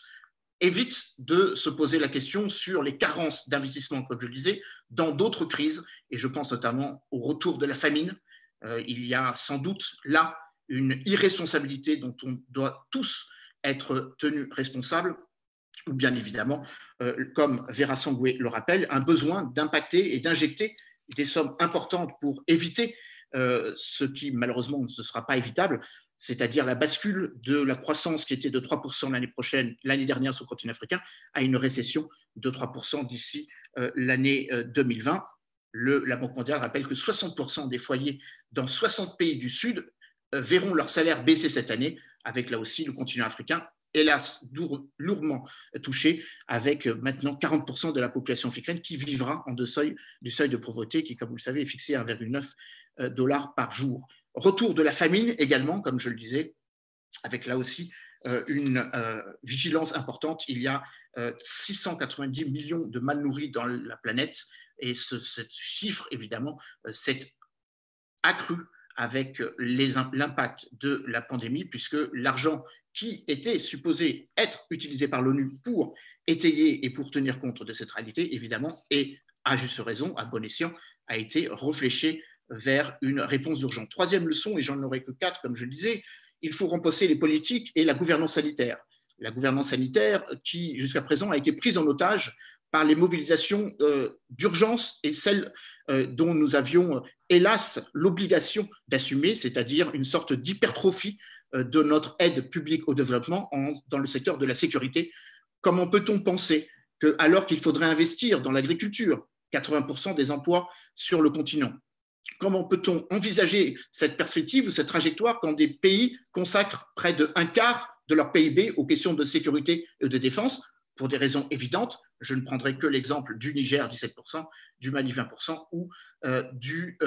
évite de se poser la question sur les carences d'investissement, comme je le disais, dans d'autres crises, et je pense notamment au retour de la famine. Il y a sans doute là une irresponsabilité dont on doit tous être tenus responsables, ou bien évidemment, comme Vera Sangwe le rappelle, un besoin d'impacter et d'injecter des sommes importantes pour éviter ce qui malheureusement ne sera pas évitable, c'est-à-dire la bascule de la croissance qui était de 3% l'année dernière sur le continent africain, à une récession de 3% d'ici l'année 2020. La Banque mondiale rappelle que 60% des foyers dans 60 pays du Sud verront leur salaire baisser cette année, avec là aussi le continent africain hélas lourdement touché, avec maintenant 40% de la population africaine qui vivra en dessous du seuil de pauvreté qui, comme vous le savez, est fixé à 1,9 $ par jour. Retour de la famine également, comme je le disais, avec là aussi une vigilance importante. Il y a 690 millions de mal nourris dans la planète Et ce chiffre, évidemment, s'est accru avec l'impact de la pandémie, puisque l'argent qui était supposé être utilisé par l'ONU pour étayer et pour tenir compte de cette réalité, évidemment, et à juste raison, à bon escient, a été réfléchi vers une réponse d'urgence. Troisième leçon, et j'en aurai que 4, comme je le disais, il faut remplacer les politiques et la gouvernance sanitaire. La gouvernance sanitaire qui, jusqu'à présent, a été prise en otage par les mobilisations d'urgence et celles dont nous avions, hélas, l'obligation d'assumer, c'est-à-dire une sorte d'hypertrophie de notre aide publique au développement dans le secteur de la sécurité. Comment peut-on penser que, alors qu'il faudrait investir dans l'agriculture, 80% des emplois sur le continent, comment peut-on envisager cette perspective ou cette trajectoire quand des pays consacrent près de 1/4 de leur PIB aux questions de sécurité et de défense, pour des raisons évidentes? Je ne prendrai que l'exemple du Niger, 17%, du Mali, 20%, ou du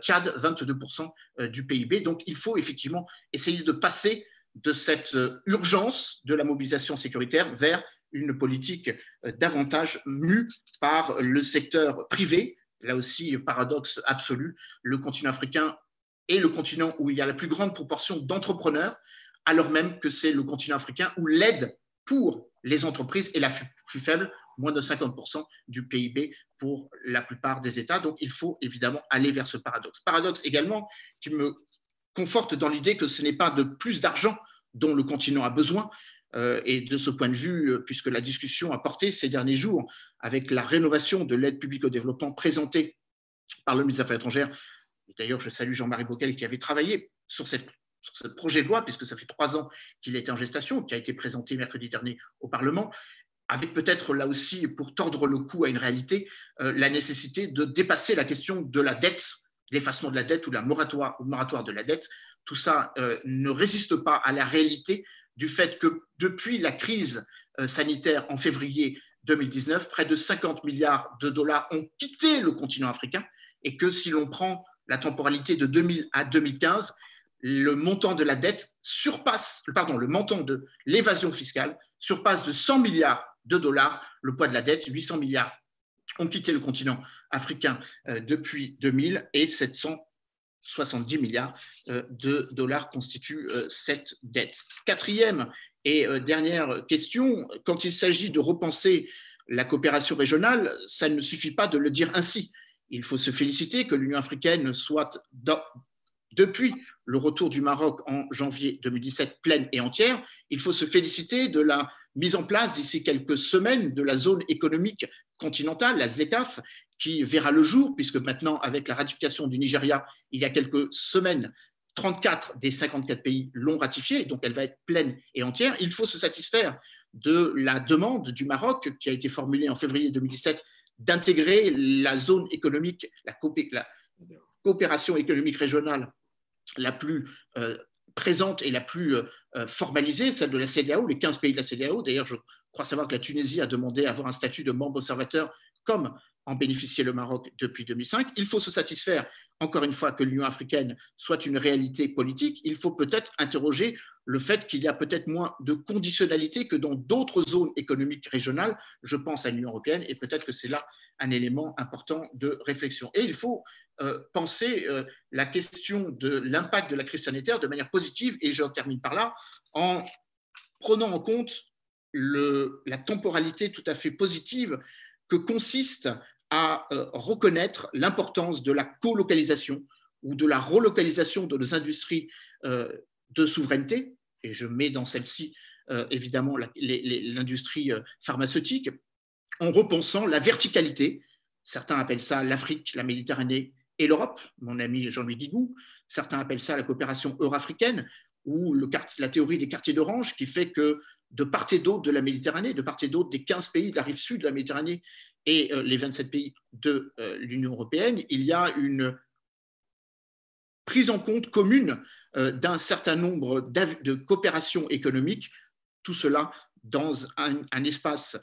Tchad, 22% du PIB. Donc, il faut effectivement essayer de passer de cette urgence de la mobilisation sécuritaire vers une politique davantage mue par le secteur privé. Là aussi, paradoxe absolu, le continent africain est le continent où il y a la plus grande proportion d'entrepreneurs, alors même que c'est le continent africain où l'aide pour les entreprises est la plus faible, moins de 50% du PIB pour la plupart des États. Donc, il faut évidemment aller vers ce paradoxe. Paradoxe également qui me conforte dans l'idée que ce n'est pas de plus d'argent dont le continent a besoin. Et de ce point de vue, puisque la discussion a porté ces derniers jours avec la rénovation de l'aide publique au développement présentée par le ministre des Affaires étrangères, d'ailleurs je salue Jean-Marie Bockel qui avait travaillé sur ce projet de loi, puisque ça fait 3 ans qu'il était en gestation, qui a été présenté mercredi dernier au Parlement, avec peut-être là aussi, pour tordre le cou à une réalité, la nécessité de dépasser la question de la dette, l'effacement de la dette ou le moratoire de la dette. Tout ça ne résiste pas à la réalité du fait que depuis la crise sanitaire en février 2019, près de 50 milliards de dollars ont quitté le continent africain et que si l'on prend la temporalité de 2000 à 2015, le montant de la dette le montant de l'évasion fiscale surpasse de 100 milliards de dollars le poids de la dette. 800 milliards ont quitté le continent africain depuis 2000 et 770 milliards de dollars constituent cette dette. Quatrième et dernière question, quand il s'agit de repenser la coopération régionale, ça ne suffit pas de le dire ainsi. Il faut se féliciter que l'Union africaine soit, depuis le retour du Maroc en janvier 2017, pleine et entière. Il faut se féliciter de la mise en place d'ici quelques semaines de la zone économique continentale, la ZLECAf, qui verra le jour, puisque maintenant, avec la ratification du Nigeria, il y a quelques semaines, 34 des 54 pays l'ont ratifiée, donc elle va être pleine et entière. Il faut se satisfaire de la demande du Maroc, qui a été formulée en février 2017, d'intégrer la zone économique, la coopération économique régionale la plus présente et la plus formalisée, celle de la CEDEAO, les 15 pays de la CEDEAO. D'ailleurs, je crois savoir que la Tunisie a demandé à avoir un statut de membre observateur, comme en bénéficiait le Maroc depuis 2005. Il faut se satisfaire, encore une fois, que l'Union africaine soit une réalité politique. Il faut peut-être interroger le fait qu'il y a peut-être moins de conditionnalité que dans d'autres zones économiques régionales. Je pense à l'Union européenne et peut-être que c'est là un élément important de réflexion. Et il faut penser la question de l'impact de la crise sanitaire de manière positive, et je termine par là, en prenant en compte la temporalité tout à fait positive que consiste à reconnaître l'importance de la colocalisation ou de la relocalisation de nos industries de souveraineté, et je mets dans celle-ci évidemment l'industrie pharmaceutique, en repensant la verticalité. Certains appellent ça l'Afrique, la Méditerranée et l'Europe, mon ami Jean-Louis Guigou. Certains appellent ça la coopération euro-africaine ou la théorie des quartiers d'Orange, qui fait que de part et d'autre de la Méditerranée, de part et d'autre des 15 pays de la rive sud de la Méditerranée et les 27 pays de l'Union européenne, il y a une prise en compte commune d'un certain nombre de coopérations économiques, tout cela dans un espace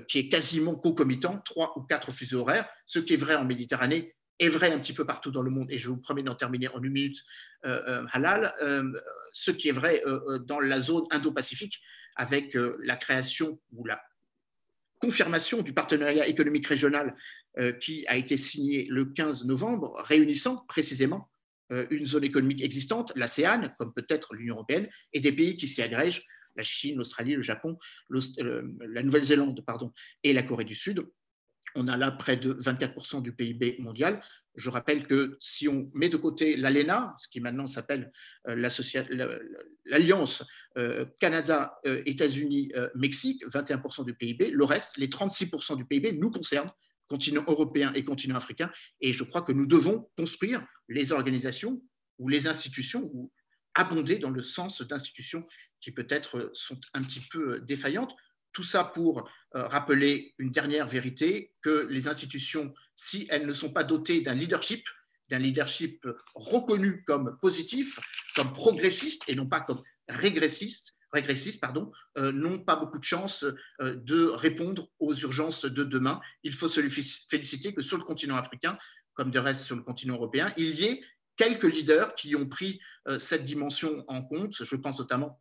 qui est quasiment concomitant, 3 ou 4 fuseaux horaires. Ce qui est vrai en Méditerranée est vrai un petit peu partout dans le monde, et je vous promets d'en terminer en 1 minute, Halal, ce qui est vrai dans la zone Indo-Pacifique, avec la création ou la confirmation du partenariat économique régional qui a été signé le 15 novembre, réunissant précisément une zone économique existante, l'ASEAN, comme peut-être l'Union européenne, et des pays qui s'y agrègent, la Chine, l'Australie, le Japon, la Nouvelle-Zélande, et la Corée du Sud. On a là près de 24% du PIB mondial. Je rappelle que si on met de côté l'ALENA, ce qui maintenant s'appelle l'Alliance Canada, États-Unis, Mexique, 21% du PIB, le reste, les 36% du PIB, nous concernent, continent européen et continent africain. Et je crois que nous devons construire les organisations ou les institutions ou abonder dans le sens d'institutions qui peut-être sont un petit peu défaillantes. Tout ça pour rappeler une dernière vérité, que les institutions, si elles ne sont pas dotées d'un leadership reconnu comme positif, comme progressiste et non pas comme régressiste, n'ont pas beaucoup de chances de répondre aux urgences de demain. Il faut se féliciter que sur le continent africain, comme de reste sur le continent européen, il y ait quelques leaders qui ont pris cette dimension en compte. Je pense notamment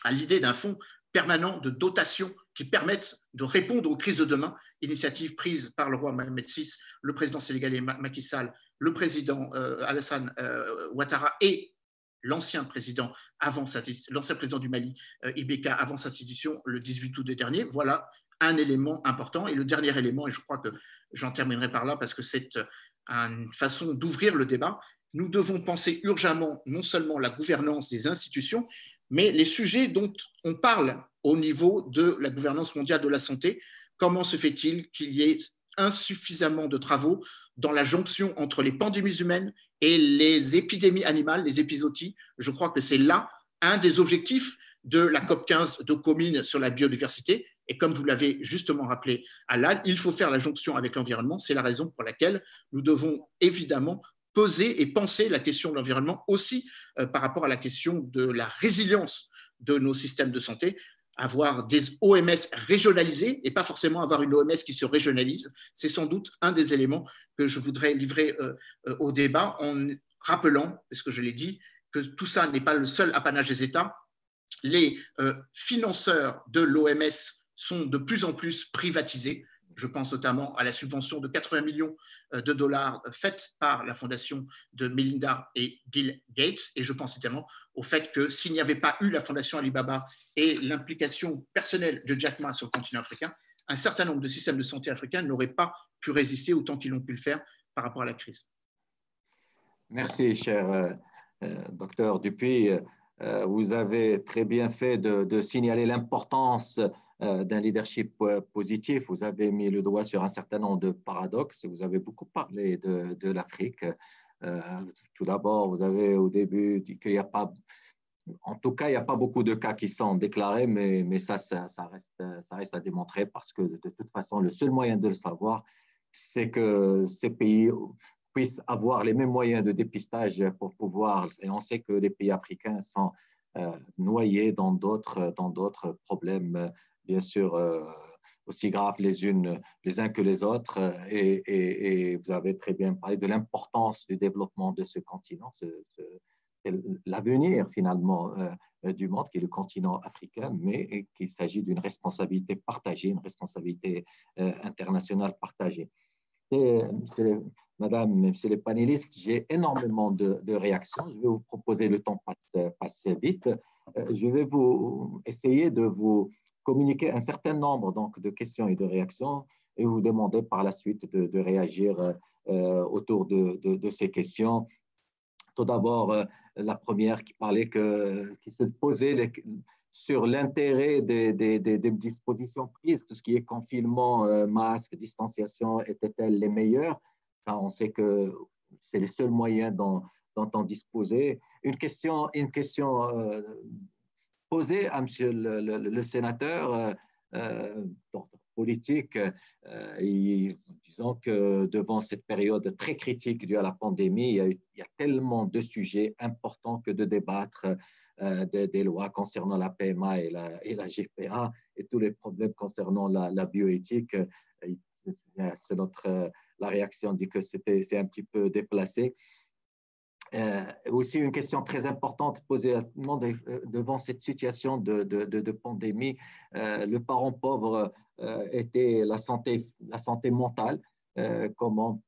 à l'idée d'un fonds permanent de dotation qui permettent de répondre aux crises de demain, initiative prise par le roi Mohamed VI, le président sénégalais Macky Sall, le président Alassane Ouattara et l'ancien président du Mali, Ibeka, avant sa déstitution le 18 août dernier. Voilà un élément important. Et le dernier élément, et je crois que j'en terminerai par là parce que c'est une façon d'ouvrir le débat, nous devons penser urgemment non seulement la gouvernance des institutions, mais les sujets dont on parle au niveau de la gouvernance mondiale de la santé. Comment se fait-il qu'il y ait insuffisamment de travaux dans la jonction entre les pandémies humaines et les épidémies animales, les épizooties? Je crois que c'est là un des objectifs de la COP15 de Comines sur la biodiversité. Et comme vous l'avez justement rappelé, Alan, il faut faire la jonction avec l'environnement. C'est la raison pour laquelle nous devons évidemment poser et penser la question de l'environnement aussi par rapport à la question de la résilience de nos systèmes de santé. Avoir des OMS régionalisés et pas forcément avoir une OMS qui se régionalise, c'est sans doute un des éléments que je voudrais livrer au débat en rappelant, parce que je l'ai dit, que tout ça n'est pas le seul apanage des États. Les financeurs de l'OMS sont de plus en plus privatisés. Je pense notamment à la subvention de 80 millions de dollars faite par la fondation de Melinda et Bill Gates. Et je pense également au fait que s'il n'y avait pas eu la fondation Alibaba et l'implication personnelle de Jack Ma sur le continent africain, un certain nombre de systèmes de santé africains n'auraient pas pu résister autant qu'ils l'ont pu le faire par rapport à la crise. Merci, cher docteur Dupuy. Vous avez très bien fait de signaler l'importance d'un leadership positif. Vous avez mis le doigt sur un certain nombre de paradoxes. Vous avez beaucoup parlé de l'Afrique. Tout d'abord, vous avez au début dit qu'il n'y a pas, en tout cas, il n'y a pas beaucoup de cas qui sont déclarés, mais ça reste à démontrer parce que de toute façon, le seul moyen de le savoir, c'est que ces pays puissent avoir les mêmes moyens de dépistage pour pouvoir, et on sait que les pays africains sont noyés dans d'autres problèmes, bien sûr, aussi graves les uns que les autres. Et vous avez très bien parlé de l'importance du développement de ce continent, l'avenir finalement du monde, qui est le continent africain, mais qu'il s'agit d'une responsabilité partagée, une responsabilité internationale partagée. Madame, messieurs les panélistes, j'ai énormément de réactions. Je vais vous proposer, le temps passe vite. Je vais essayer de vous communiquer un certain nombre donc, de questions et de réactions et vous demander par la suite de réagir autour de ces questions. Tout d'abord, la première qui se posait sur l'intérêt des dispositions prises, tout ce qui est confinement, masque, distanciation, étaient-elles les meilleures? Ça, on sait que c'est le seul moyen dont on disposait. Une question posée à monsieur le sénateur politique, disons que devant cette période très critique due à la pandémie, il y a tellement de sujets importants que de débattre des lois concernant la PMA et la GPA et tous les problèmes concernant la bioéthique. La réaction dit que c'est un petit peu déplacé. Aussi une question très importante posée devant cette situation de pandémie. Le parent pauvre était la santé mentale. comment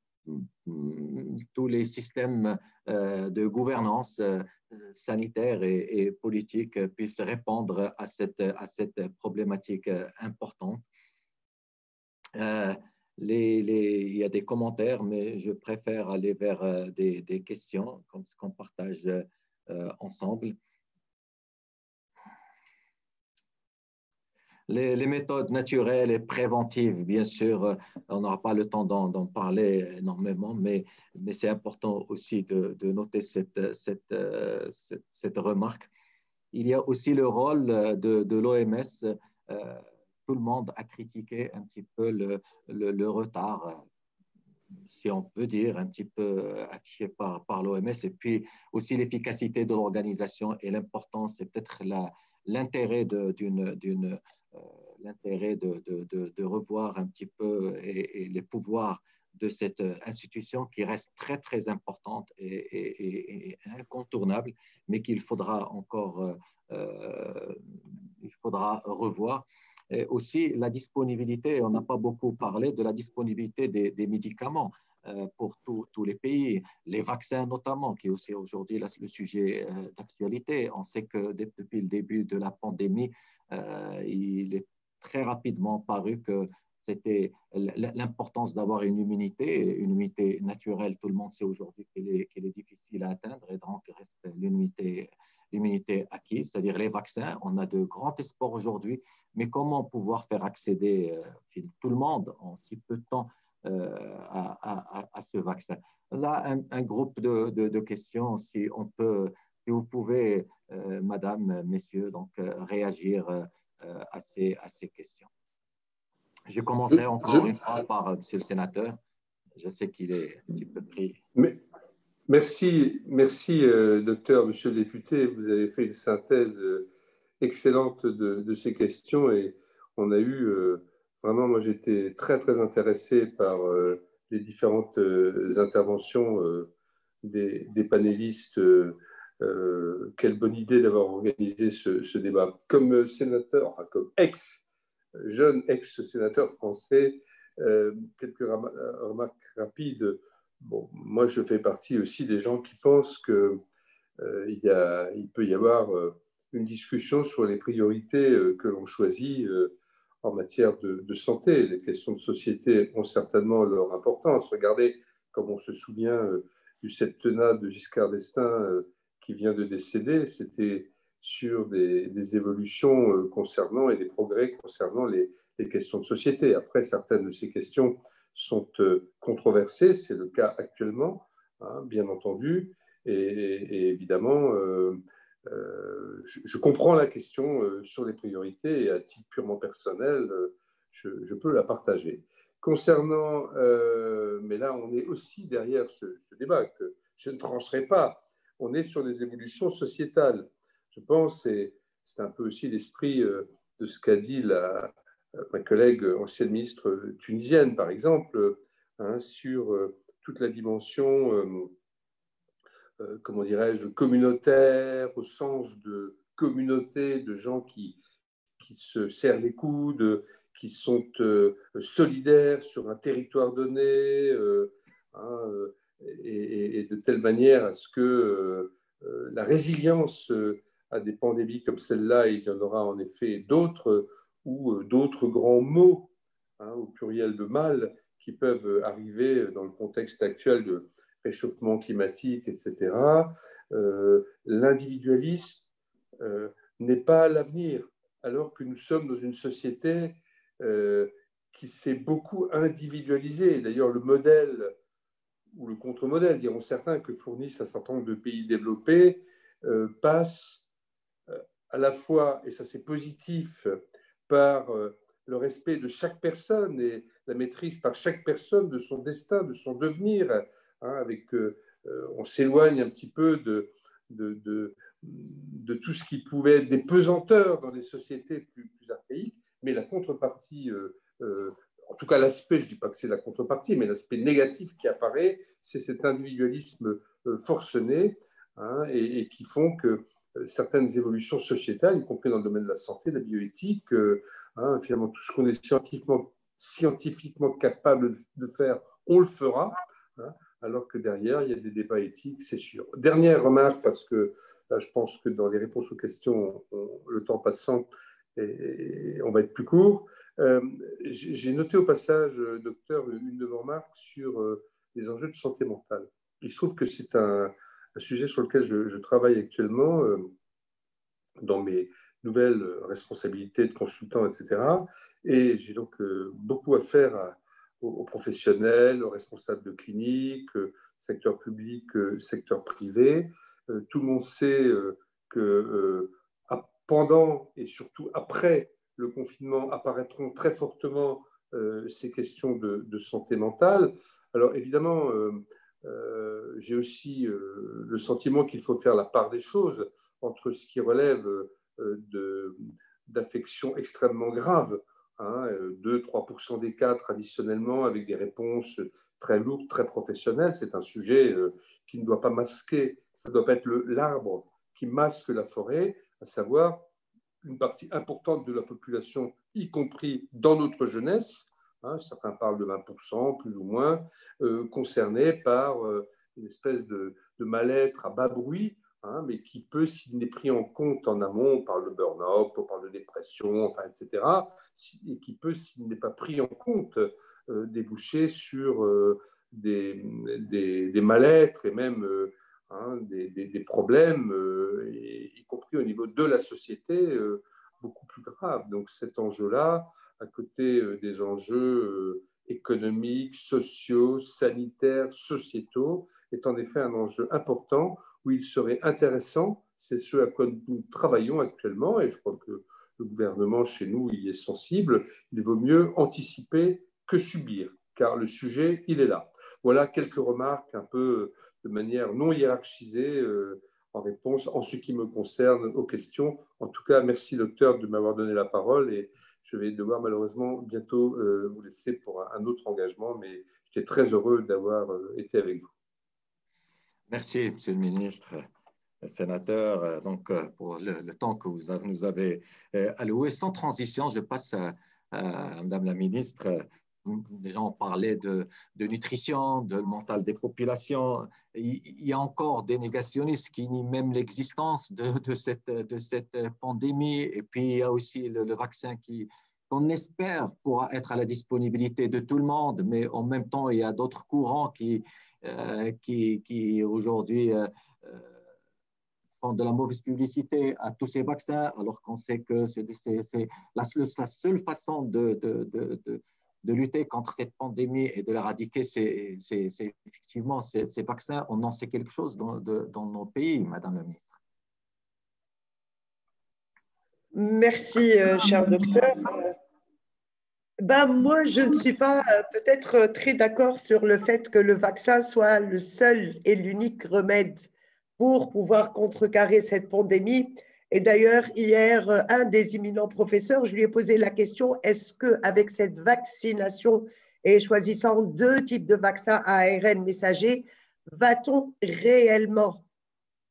tous les systèmes de gouvernance sanitaire et politique puissent répondre à cette problématique importante. Il y a des commentaires, mais je préfère aller vers des questions comme ce qu'on partage ensemble. Les méthodes naturelles et préventives, bien sûr, on n'aura pas le temps d'en parler énormément, mais c'est important aussi de noter cette remarque. Il y a aussi le rôle de l'OMS. Tout le monde a critiqué un petit peu le retard, si on peut dire, un petit peu affiché par l'OMS, et puis aussi l'efficacité de l'organisation et l'importance, et peut-être l'intérêt de revoir un petit peu et les pouvoirs de cette institution qui reste très, très importante et incontournable, mais qu'il faudra encore revoir. Et aussi la disponibilité, on n'a pas beaucoup parlé de la disponibilité des médicaments pour tous les pays, les vaccins notamment, qui est aussi aujourd'hui le sujet d'actualité. On sait que depuis le début de la pandémie, il est très rapidement paru que c'était l'importance d'avoir une immunité naturelle. Tout le monde sait aujourd'hui qu'elle est difficile à atteindre, et donc il reste l'immunité acquise, c'est-à-dire les vaccins. On a de grands espoirs aujourd'hui, mais comment pouvoir faire accéder tout le monde en si peu de temps à ce vaccin? Là, un groupe de questions, si vous pouvez, madame, messieurs, donc réagir à ces questions. Je commencerai encore une fois par monsieur le sénateur. Je sais qu'il est un petit peu pris. Merci, docteur, monsieur le député. Vous avez fait une synthèse excellente de ces questions, et on a eu vraiment, moi j'étais très très intéressé par les différentes interventions des panélistes. Quelle bonne idée d'avoir organisé ce débat. Comme sénateur, enfin comme jeune ex-sénateur français, quelques remarques rapides. Bon, moi, je fais partie aussi des gens qui pensent qu'il peut y avoir une discussion sur les priorités que l'on choisit en matière de santé. Les questions de société ont certainement leur importance. Regardez, comme on se souvient du septennat de Giscard d'Estaing qui vient de décéder, c'était sur des évolutions concernant et des progrès concernant les questions de société. Après, certaines de ces questions sont controversées, c'est le cas actuellement, hein, bien entendu, et évidemment, je comprends la question sur les priorités, et à titre purement personnel, je peux la partager. Concernant, mais là, on est aussi derrière ce débat que je ne trancherai pas, on est sur des évolutions sociétales. Je pense, et c'est un peu aussi l'esprit de ce qu'a dit ma collègue ancienne ministre tunisienne, par exemple, hein, sur toute la dimension, comment dirais-je, communautaire, au sens de communauté, de gens qui se serrent les coudes, qui sont solidaires sur un territoire donné, hein, et de telle manière à ce que la résilience à des pandémies comme celle-là, il y en aura en effet d'autres, ou d'autres grands maux, hein, au pluriel de mal, qui peuvent arriver dans le contexte actuel de réchauffement climatique, etc. L'individualisme n'est pas l'avenir, alors que nous sommes dans une société qui s'est beaucoup individualisée. D'ailleurs, le modèle ou le contre-modèle, diront certains, que fournissent un certain nombre de pays développés passe à la fois, et ça c'est positif, par le respect de chaque personne et la maîtrise par chaque personne de son destin, de son devenir, hein, on s'éloigne un petit peu de tout ce qui pouvait être des pesanteurs dans les sociétés plus archaïques, mais la contrepartie, en tout cas l'aspect, je ne dis pas que c'est la contrepartie, mais l'aspect négatif qui apparaît, c'est cet individualisme forcené, hein, et qui font que certaines évolutions sociétales, y compris dans le domaine de la santé, de la bioéthique, hein, finalement tout ce qu'on est scientifiquement capable de faire, on le fera, hein, alors que derrière, il y a des débats éthiques, c'est sûr. Dernière remarque, parce que là, je pense que dans les réponses aux questions, le temps passant, et on va être plus court. J'ai noté au passage, docteur, une de vos remarques sur les enjeux de santé mentale. Il se trouve que c'est un sujet sur lequel je travaille actuellement dans mes nouvelles responsabilités de consultant, etc. Et j'ai donc beaucoup à faire aux professionnels, aux responsables de cliniques, secteur public, secteur privé. Tout le monde sait que pendant et surtout après le confinement apparaîtront très fortement ces questions de santé mentale. Alors évidemment, j'ai aussi le sentiment qu'il faut faire la part des choses entre ce qui relève d'affections extrêmement graves, hein, 2-3% des cas traditionnellement, avec des réponses très lourdes, très professionnelles. C'est un sujet qui ne doit pas masquer, ça ne doit pas être l'arbre qui masque la forêt, à savoir une partie importante de la population, y compris dans notre jeunesse, hein, certains parlent de 20%, plus ou moins, concernés par une espèce de mal-être à bas bruit, hein, mais qui peut, s'il n'est pris en compte en amont, on parle de burn-out, on parle de dépression, enfin, etc., et qui peut, s'il n'est pas pris en compte, déboucher sur des mal-être et même hein, des problèmes, y compris au niveau de la société, beaucoup plus graves. Donc cet enjeu-là, à côté des enjeux économiques, sociaux, sanitaires, sociétaux, est en effet un enjeu important où il serait intéressant, c'est ce à quoi nous travaillons actuellement, et je crois que le gouvernement chez nous y est sensible, il vaut mieux anticiper que subir, car le sujet, il est là. Voilà quelques remarques un peu de manière non hiérarchisée en réponse, en ce qui me concerne, aux questions. En tout cas, merci docteur de m'avoir donné la parole et je vais devoir malheureusement bientôt vous laisser pour un autre engagement, mais j'étais très heureux d'avoir été avec vous. Merci, Monsieur le ministre, sénateur, donc, pour le temps que vous nous avez alloué. Sans transition, je passe à Madame la ministre. Déjà, on parlait de nutrition, de mental des populations. Il y a encore des négationnistes qui nient même l'existence de cette pandémie. Et puis, il y a aussi le vaccin qu'on espère pourra être à la disponibilité de tout le monde, mais en même temps, il y a d'autres courants qui aujourd'hui font de la mauvaise publicité à tous ces vaccins, alors qu'on sait que c'est la seule façon de lutter contre cette pandémie et de l'éradiquer, c'est effectivement ces vaccins. On en sait quelque chose dans nos pays, Madame la ministre. Merci, cher docteur. Moi, je ne suis pas peut-être très d'accord sur le fait que le vaccin soit le seul et l'unique remède pour pouvoir contrecarrer cette pandémie. Et d'ailleurs, hier, un des éminents professeurs, je lui ai posé la question, est-ce qu'avec cette vaccination et choisissant 2 types de vaccins à ARN messager, va-t-on réellement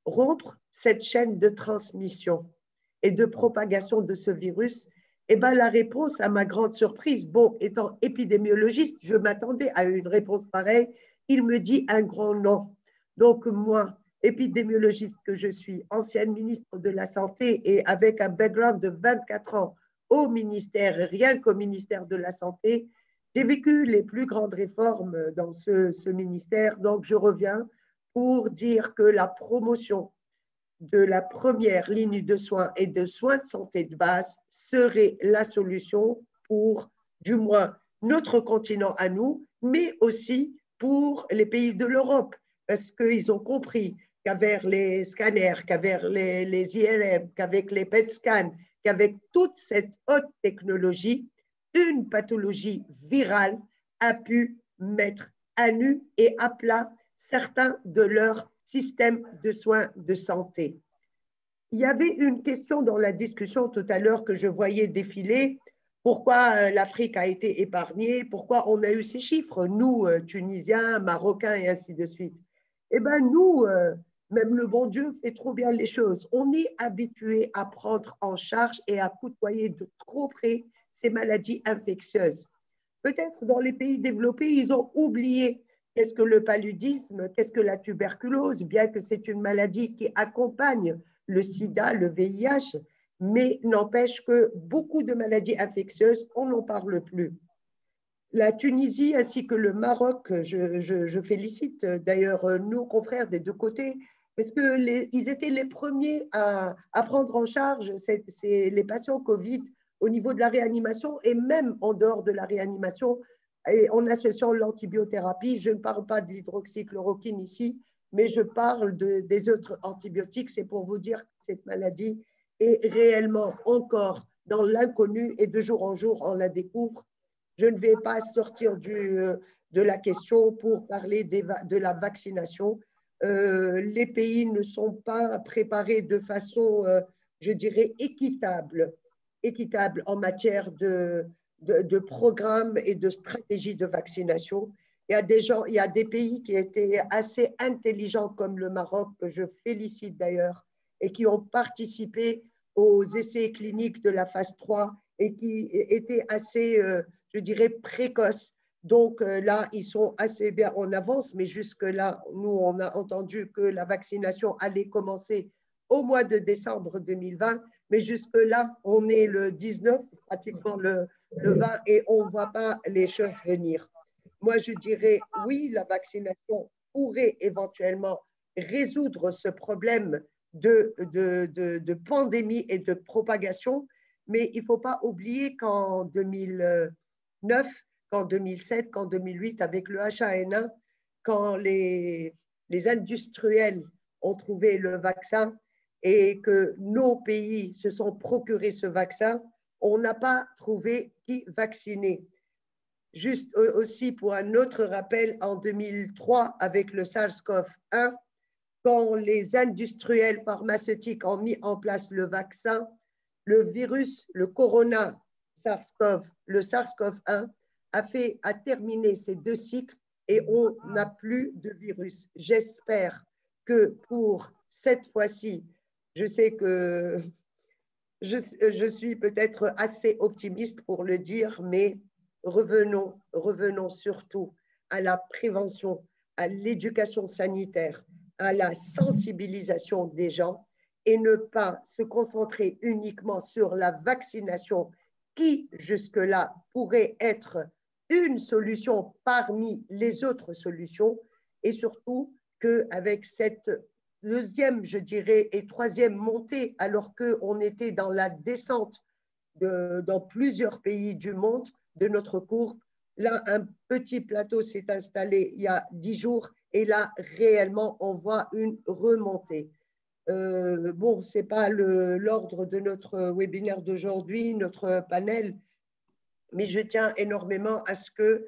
rompre cette chaîne de transmission et de propagation de ce virus? La réponse, à ma grande surprise, étant épidémiologiste, je m'attendais à une réponse pareille. Il me dit un grand non. Donc, moi, épidémiologiste que je suis, ancienne ministre de la Santé et avec un background de 24 ans au ministère, rien qu'au ministère de la Santé, j'ai vécu les plus grandes réformes dans ce ministère. Donc, je reviens pour dire que la promotion de la première ligne de soins et de soins de santé de base serait la solution pour, du moins, notre continent à nous, mais aussi pour les pays de l'Europe, parce qu'ils ont compris qu'avec les scanners, qu'avec les IRM, qu'avec les PET scans, qu'avec toute cette haute technologie, une pathologie virale a pu mettre à nu et à plat certains de leurs système de soins de santé. Il y avait une question dans la discussion tout à l'heure que je voyais défiler. Pourquoi l'Afrique a été épargnée? Pourquoi on a eu ces chiffres? Nous, Tunisiens, Marocains et ainsi de suite. Nous, même le bon Dieu fait trop bien les choses. On est habitué à prendre en charge et à côtoyer de trop près ces maladies infectieuses. Peut-être dans les pays développés, ils ont oublié qu'est-ce que le paludisme, qu'est-ce que la tuberculose, bien que c'est une maladie qui accompagne le sida, le VIH, mais n'empêche que beaucoup de maladies infectieuses, on n'en parle plus. La Tunisie ainsi que le Maroc, je félicite d'ailleurs nos confrères des deux côtés, parce qu'ils étaient les premiers à prendre en charge les patients Covid au niveau de la réanimation et même en dehors de la réanimation, et en associant l'antibiothérapie. Je ne parle pas de l'hydroxychloroquine ici, mais je parle des autres antibiotiques. C'est pour vous dire que cette maladie est réellement encore dans l'inconnu et de jour en jour, on la découvre. Je ne vais pas sortir de la question pour parler de la vaccination. Les pays ne sont pas préparés de façon, je dirais, équitable en matière de programmes et de stratégies de vaccination. Il y a des pays qui étaient assez intelligents comme le Maroc, que je félicite d'ailleurs, et qui ont participé aux essais cliniques de la phase 3 et qui étaient assez, je dirais, précoces. Donc là, ils sont assez bien en avance, mais jusque-là, nous, on a entendu que la vaccination allait commencer au mois de décembre 2020, mais jusque-là, on est le 19, pratiquement le 20, et on ne voit pas les choses venir. Moi, je dirais, oui, la vaccination pourrait éventuellement résoudre ce problème de pandémie et de propagation, mais il ne faut pas oublier qu'en 2009, qu'en 2007, qu'en 2008, avec le H1N1, quand les industriels ont trouvé le vaccin et que nos pays se sont procurés ce vaccin, on n'a pas trouvé qui vacciner. Juste aussi pour un autre rappel, en 2003, avec le SARS-CoV-1, quand les industriels pharmaceutiques ont mis en place le vaccin, le virus, le corona SARS-CoV, le SARS-CoV-1 a terminé ces deux cycles et on n'a plus de virus. J'espère que pour cette fois-ci, je sais que je suis peut-être assez optimiste pour le dire, mais revenons surtout à la prévention, à l'éducation sanitaire, à la sensibilisation des gens et ne pas se concentrer uniquement sur la vaccination qui, jusque-là, pourrait être une solution parmi les autres solutions, et surtout qu'avec cette deuxième, je dirais, et troisième montée, alors qu'on était dans la descente dans plusieurs pays du monde de notre courbe, là, un petit plateau s'est installé il y a 10 jours et là, réellement, on voit une remontée. Bon, ce n'est pas l'ordre de notre webinaire d'aujourd'hui, notre panel, mais je tiens énormément à ce que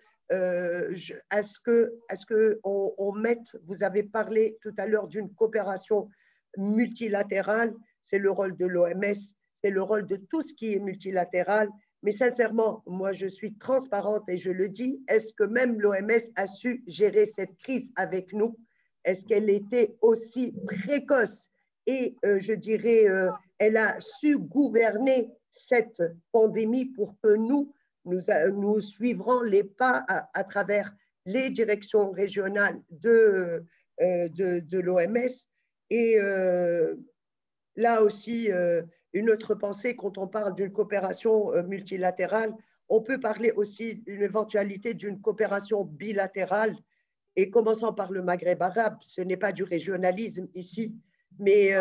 on mette, vous avez parlé tout à l'heure d'une coopération multilatérale, c'est le rôle de l'OMS, c'est le rôle de tout ce qui est multilatéral, mais sincèrement, moi je suis transparente et je le dis, est-ce que même l'OMS a su gérer cette crise avec nous? Est-ce qu'elle était aussi précoce? Et je dirais, elle a su gouverner cette pandémie pour que nous suivrons les pas à travers les directions régionales de l'OMS. Et là aussi, une autre pensée, quand on parle d'une coopération multilatérale, on peut parler aussi d'une éventualité d'une coopération bilatérale, et commençant par le Maghreb arabe. Ce n'est pas du régionalisme ici, mais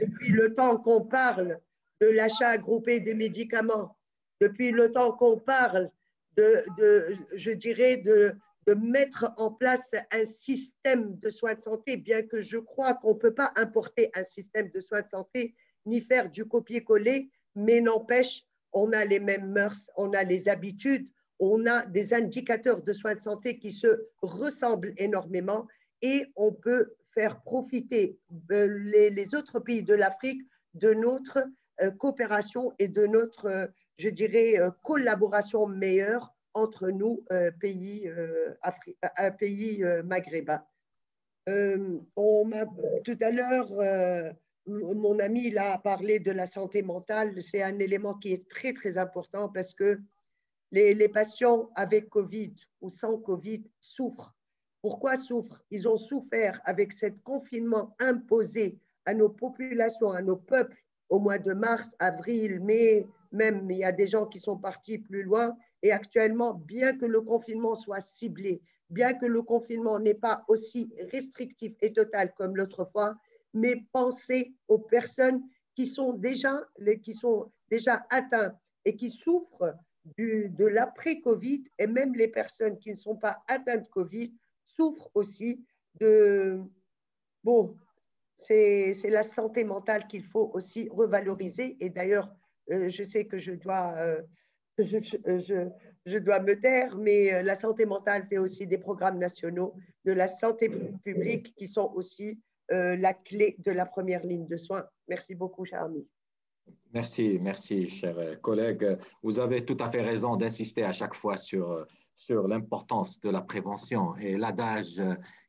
depuis le temps qu'on parle de l'achat groupé des médicaments, depuis le temps qu'on parle je dirais, de mettre en place un système de soins de santé, bien que je crois qu'on ne peut pas importer un système de soins de santé ni faire du copier-coller, mais n'empêche, on a les mêmes mœurs, on a les habitudes, on a des indicateurs de soins de santé qui se ressemblent énormément et on peut faire profiter les autres pays de l'Afrique de notre coopération et de notre, je dirais, collaboration meilleure entre nous, pays maghrébins. Tout à l'heure, mon ami là, a parlé de la santé mentale. C'est un élément qui est très, très important parce que les patients avec Covid ou sans Covid souffrent. Pourquoi souffrent? Ils ont souffert avec ce confinement imposé à nos populations, à nos peuples au mois de mars, avril, mai, même il y a des gens qui sont partis plus loin. Et actuellement, bien que le confinement soit ciblé, bien que le confinement n'est pas aussi restrictif et total comme l'autre fois, mais pensez aux personnes qui sont déjà atteintes et qui souffrent de l'après-Covid, et même les personnes qui ne sont pas atteintes de Covid souffrent aussi de… Bon, c'est la santé mentale qu'il faut aussi revaloriser. Et d'ailleurs, je sais que je dois me taire, mais la santé mentale fait aussi des programmes nationaux de la santé publique qui sont aussi la clé de la première ligne de soins. Merci beaucoup, cher ami. Merci, chers collègues. Vous avez tout à fait raison d'insister à chaque fois sur l'importance de la prévention, et l'adage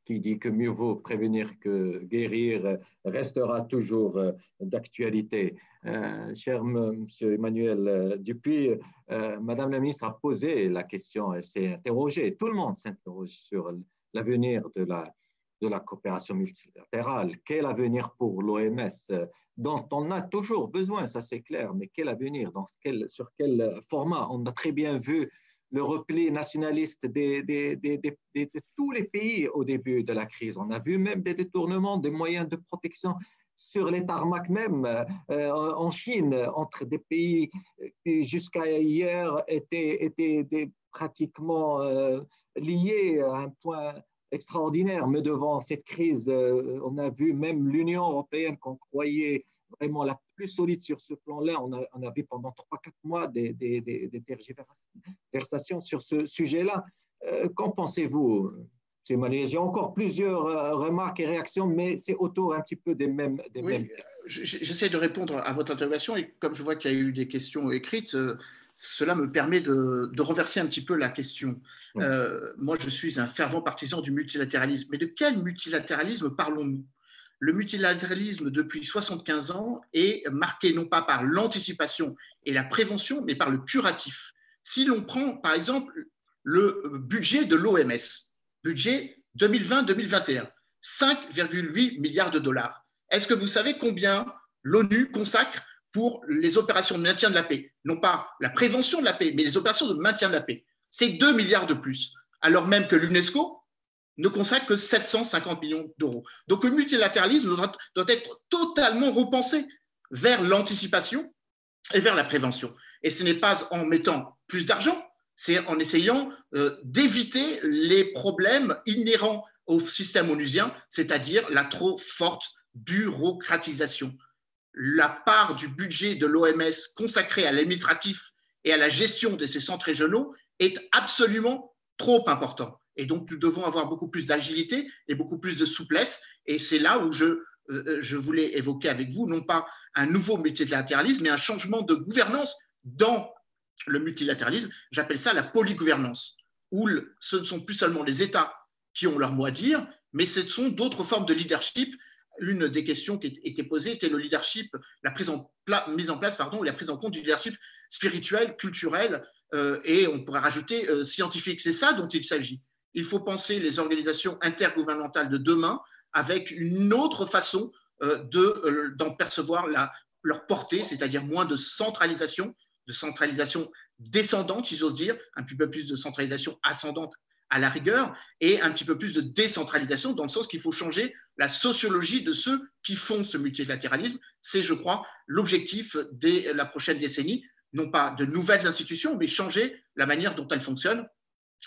qui dit que mieux vaut prévenir que guérir restera toujours d'actualité. Cher Monsieur Emmanuel Dupuy, Madame la ministre a posé la question, elle s'est interrogée, tout le monde s'interroge sur l'avenir de la coopération multilatérale. Quel avenir pour l'OMS, dont on a toujours besoin, ça c'est clair, mais quel avenir, sur quel format? On a très bien vu le repli nationaliste de tous les pays au début de la crise. On a vu même des détournements des moyens de protection sur les tarmacs même en Chine, entre des pays qui jusqu'à hier étaient pratiquement liés à un point extraordinaire. Mais devant cette crise, on a vu même l'Union européenne qu'on croyait vraiment la plus solide sur ce plan-là. On a vu pendant 3-4 mois des tergiversations sur ce sujet-là. Qu'en pensez-vous, M. Emmanuel? J'ai encore plusieurs remarques et réactions, mais c'est autour un petit peu des mêmes. J'essaie de répondre à votre interrogation, et comme je vois qu'il y a eu des questions écrites, cela me permet de renverser un petit peu la question. Moi, je suis un fervent partisan du multilatéralisme. Mais de quel multilatéralisme parlons-nous? Le multilatéralisme, depuis 75 ans, est marqué non pas par l'anticipation et la prévention, mais par le curatif. Si l'on prend, par exemple, le budget de l'OMS, budget 2020-2021, 5,8 milliards de dollars. Est-ce que vous savez combien l'ONU consacre pour les opérations de maintien de la paix? Non pas la prévention de la paix, mais les opérations de maintien de la paix. C'est 2 milliards de plus, alors même que l'UNESCO ne consacre que 750 millions d'euros. Donc le multilatéralisme doit être totalement repensé vers l'anticipation et vers la prévention. Et ce n'est pas en mettant plus d'argent, c'est en essayant d'éviter les problèmes inhérents au système onusien, c'est-à-dire la trop forte bureaucratisation. La part du budget de l'OMS consacrée à l'administratif et à la gestion de ces centres régionaux est absolument trop importante. Et donc, nous devons avoir beaucoup plus d'agilité et beaucoup plus de souplesse. Et c'est là où je voulais évoquer avec vous, non pas un nouveau multilatéralisme, mais un changement de gouvernance dans le multilatéralisme. J'appelle ça la polygouvernance, où ce ne sont plus seulement les États qui ont leur mot à dire, mais ce sont d'autres formes de leadership. Une des questions qui était posée était le leadership, la mise en place, ou la prise en compte du leadership spirituel, culturel, et on pourrait rajouter scientifique. C'est ça dont il s'agit. Il faut penser les organisations intergouvernementales de demain avec une autre façon d'en percevoir leur portée, c'est-à-dire moins de centralisation descendante, si j'ose dire, un petit peu plus de centralisation ascendante à la rigueur, et un petit peu plus de décentralisation dans le sens qu'il faut changer la sociologie de ceux qui font ce multilatéralisme. C'est, je crois, l'objectif de la prochaine décennie, non pas de nouvelles institutions, mais changer la manière dont elles fonctionnent.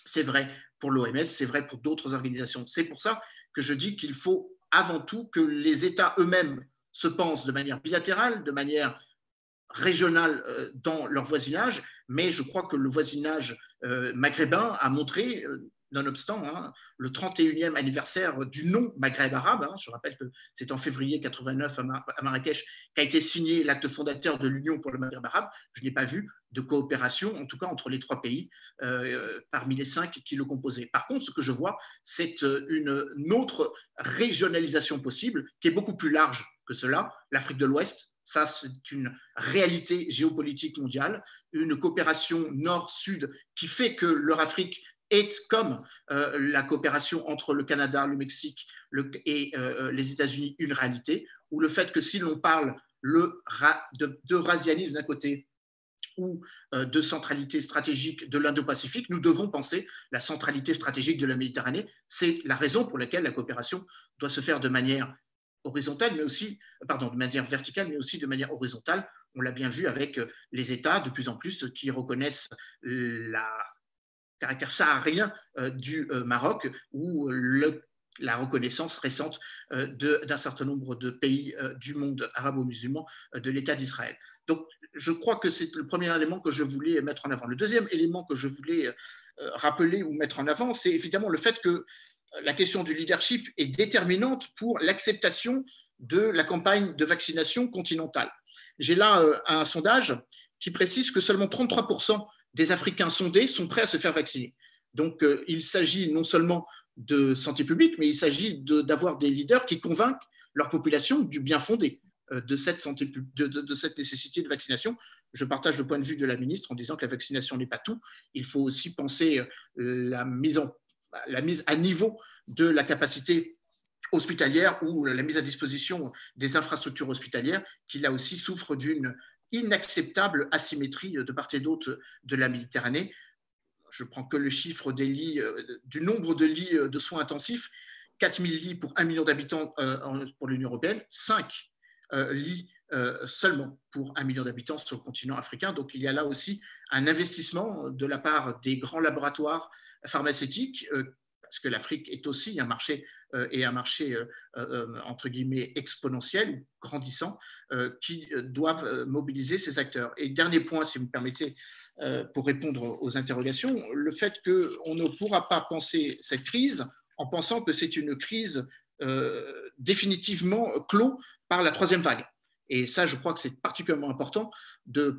C'est vrai pour l'OMS, c'est vrai pour d'autres organisations. C'est pour ça que je dis qu'il faut avant tout que les États eux-mêmes se pensent de manière bilatérale, de manière régionale dans leur voisinage, mais je crois que le voisinage maghrébin a montré, nonobstant le 31e anniversaire du non-Maghreb arabe, je rappelle que c'est en février 89 à Marrakech qu'a été signé l'acte fondateur de l'Union pour le Maghreb arabe. Je n'ai pas vu de coopération, en tout cas entre les 3 pays, parmi les 5 qui le composaient. Par contre, ce que je vois, c'est une autre régionalisation possible, qui est beaucoup plus large que cela. L'Afrique de l'Ouest, Ça, c'est une réalité géopolitique mondiale, une coopération nord-sud qui fait que l'Eurafrique est comme la coopération entre le Canada, le Mexique et les États-Unis une réalité, ou le fait que si l'on parle d'eurasianisme d'un côté ou de centralité stratégique de l'Indo-Pacifique, nous devons penser la centralité stratégique de la Méditerranée. C'est la raison pour laquelle la coopération doit se faire de manière horizontale, mais aussi, de manière verticale, mais aussi de manière horizontale. On l'a bien vu avec les États de plus en plus qui reconnaissent le caractère saharien du Maroc ou la reconnaissance récente d'un certain nombre de pays du monde arabo-musulman de l'État d'Israël. Donc, je crois que c'est le premier élément que je voulais mettre en avant. Le deuxième élément que je voulais rappeler ou mettre en avant, c'est évidemment le fait que la question du leadership est déterminante pour l'acceptation de la campagne de vaccination continentale. J'ai là un sondage qui précise que seulement 33% des Africains sondés sont prêts à se faire vacciner. Donc, il s'agit non seulement de santé publique, mais il s'agit d'avoir des leaders qui convainquent leur population du bien fondé de cette nécessité de vaccination. Je partage le point de vue de la ministre en disant que la vaccination n'est pas tout. Il faut aussi penser la mise à niveau de la capacité hospitalière ou la mise à disposition des infrastructures hospitalières qui, là aussi, souffrent d'une inacceptable asymétrie de part et d'autre de la Méditerranée. Je prends que le chiffre des lits, du nombre de lits de soins intensifs, 4 000 lits pour 1 million d'habitants pour l'Union européenne, 5 lits seulement pour 1 million d'habitants sur le continent africain. Donc, il y a là aussi un investissement de la part des grands laboratoires pharmaceutiques, parce que l'Afrique est aussi un marché entre guillemets exponentiel, grandissant, qui doivent mobiliser ces acteurs. Et dernier point, si vous me permettez, pour répondre aux interrogations, le fait qu'on ne pourra pas penser cette crise en pensant que c'est une crise définitivement clos par la troisième vague. Et ça, je crois que c'est particulièrement important de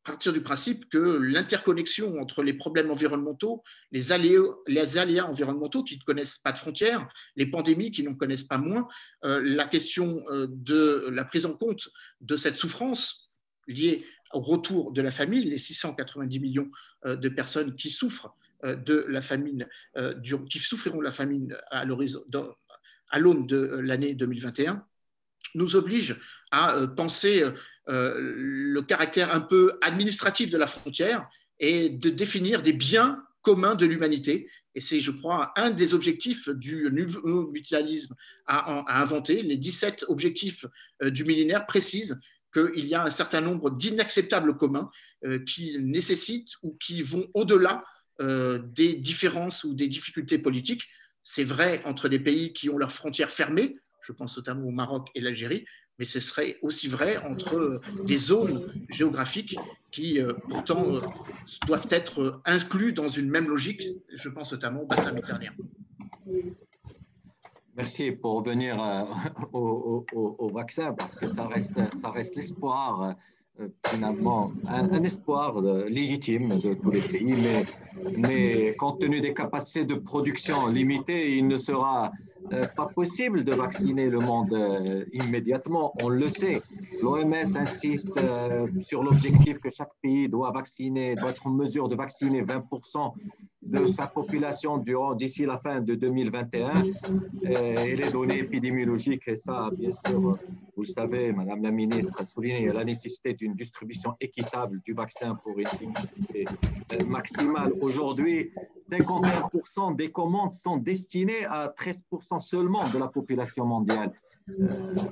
partir du principe que l'interconnexion entre les problèmes environnementaux, les aléas environnementaux qui ne connaissent pas de frontières, les pandémies qui n'en connaissent pas moins, la question de la prise en compte de cette souffrance liée au retour de la famine, les 690 millions de personnes qui souffrent de la famine, qui souffriront de la famine à l'aune de l'année 2021, nous oblige à penser le caractère un peu administratif de la frontière et de définir des biens communs de l'humanité. Et c'est, je crois, un des objectifs du nouveau mutualisme à inventer. Les 17 objectifs du millénaire précisent qu'il y a un certain nombre d'inacceptables communs qui nécessitent ou qui vont au-delà des différences ou des difficultés politiques. C'est vrai entre des pays qui ont leurs frontières fermées, je pense notamment au Maroc et l'Algérie, mais ce serait aussi vrai entre des zones géographiques qui, pourtant, doivent être inclus dans une même logique. Je pense notamment au bassin méditerranéen. Merci. Pour revenir au vaccin, parce que ça reste l'espoir, finalement, un espoir légitime de tous les pays, mais compte tenu des capacités de production limitées, il ne sera pas possible de vacciner le monde immédiatement, on le sait. L'OMS insiste sur l'objectif que chaque pays doit être en mesure de vacciner 20% de sa population d'ici la fin de 2021. Et les données épidémiologiques, et ça, bien sûr, vous le savez, Madame la Ministre a souligné la nécessité d'une distribution équitable du vaccin pour une efficacité maximale. Aujourd'hui, 51% des commandes sont destinées à 13% seulement de la population mondiale.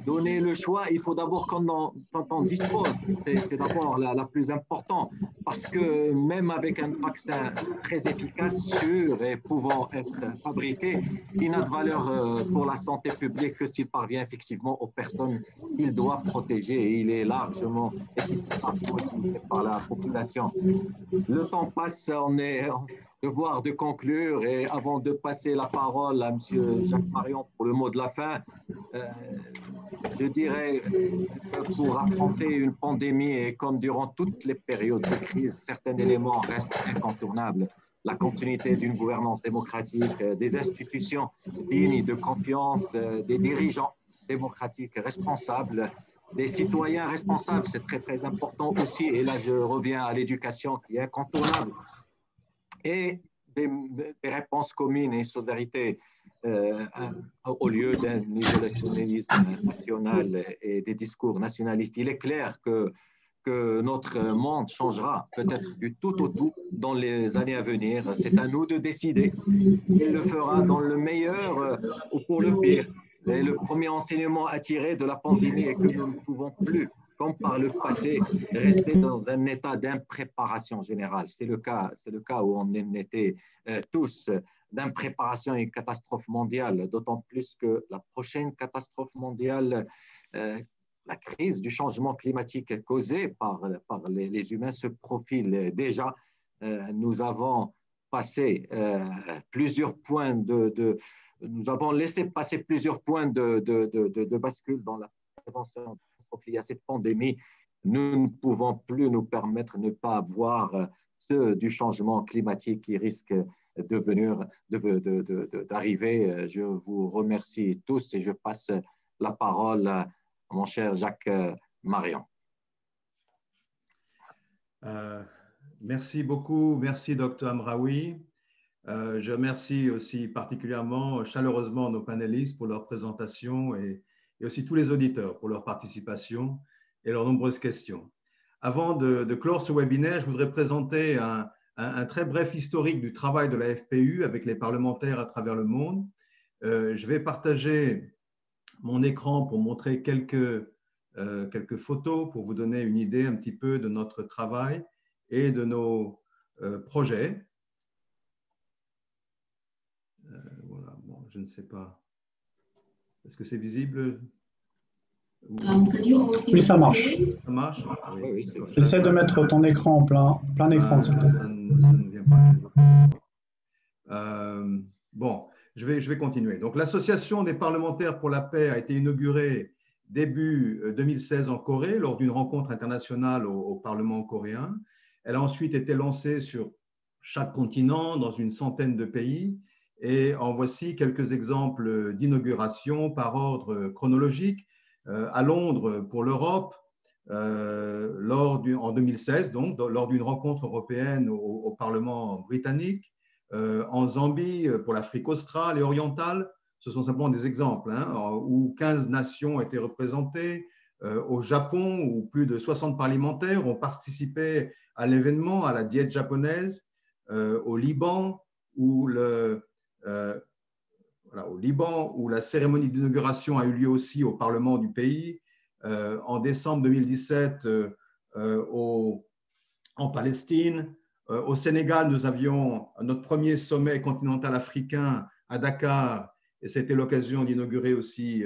Donner le choix, il faut d'abord qu'on en dispose. C'est d'abord la plus importante, parce que même avec un vaccin très efficace, sûr et pouvant être fabriqué, il n'a de valeur pour la santé publique que s'il parvient effectivement aux personnes qu'il doit protéger, et il est largement utilisé par la population. Le temps passe, on est devoir de conclure, et avant de passer la parole à M. Jacques Marion pour le mot de la fin, je dirais que pour affronter une pandémie, et comme durant toutes les périodes de crise, certains éléments restent incontournables. La continuité d'une gouvernance démocratique, des institutions dignes de confiance, des dirigeants démocratiques responsables, des citoyens responsables, c'est très très important aussi. Et là, je reviens à l'éducation qui est incontournable. Et des réponses communes et solidarité au lieu d'un isolationnisme national et des discours nationalistes. Il est clair que notre monde changera peut-être du tout au tout dans les années à venir. C'est à nous de décider s'il le fera dans le meilleur ou pour le pire. Et le premier enseignement à tirer de la pandémie est que nous ne pouvons plus, comme par le passé, rester dans un état d'impréparation générale. C'est le cas où on en était tous d'impréparation à une catastrophe mondiale, d'autant plus que la prochaine catastrophe mondiale, la crise du changement climatique causée par les humains se profile déjà. Nous avons passé plusieurs points nous avons laissé passer plusieurs points de bascule dans la prévention liée à cette pandémie. Nous ne pouvons plus nous permettre de ne pas voir ceux du changement climatique qui risque d'arriver. Je vous remercie tous et je passe la parole à mon cher Jacques Marion. Merci beaucoup, merci Dr Amraoui. Je remercie aussi particulièrement, chaleureusement nos panélistes pour leur présentation et aussi tous les auditeurs pour leur participation et leurs nombreuses questions. Avant de clore ce webinaire, je voudrais présenter un très bref historique du travail de la FPU avec les parlementaires à travers le monde. Je vais partager mon écran pour montrer quelques photos pour vous donner une idée un petit peu de notre travail et de nos projets. Voilà, bon, je ne sais pas. Est-ce que c'est visible? Oui, ça marche. Ça marche? Oui. Essaie de mettre ton écran en plein écran. Ça ne vient pas. Bon, je vais continuer. Donc, l'Association des parlementaires pour la paix a été inaugurée début 2016 en Corée lors d'une rencontre internationale au Parlement coréen. Elle a ensuite été lancée sur chaque continent dans une centaine de pays. Et en voici quelques exemples d'inauguration par ordre chronologique. À Londres pour l'Europe, en 2016, donc, lors d'une rencontre européenne au Parlement britannique, en Zambie pour l'Afrique australe et orientale. Ce sont simplement des exemples, hein, où 15 nations étaient représentées. Au Japon, où plus de 60 parlementaires ont participé à l'événement, à la diète japonaise. Au Liban, où la cérémonie d'inauguration a eu lieu aussi au Parlement du pays. En décembre 2017, en Palestine. Au Sénégal, nous avions notre premier sommet continental africain à Dakar, et c'était l'occasion d'inaugurer aussi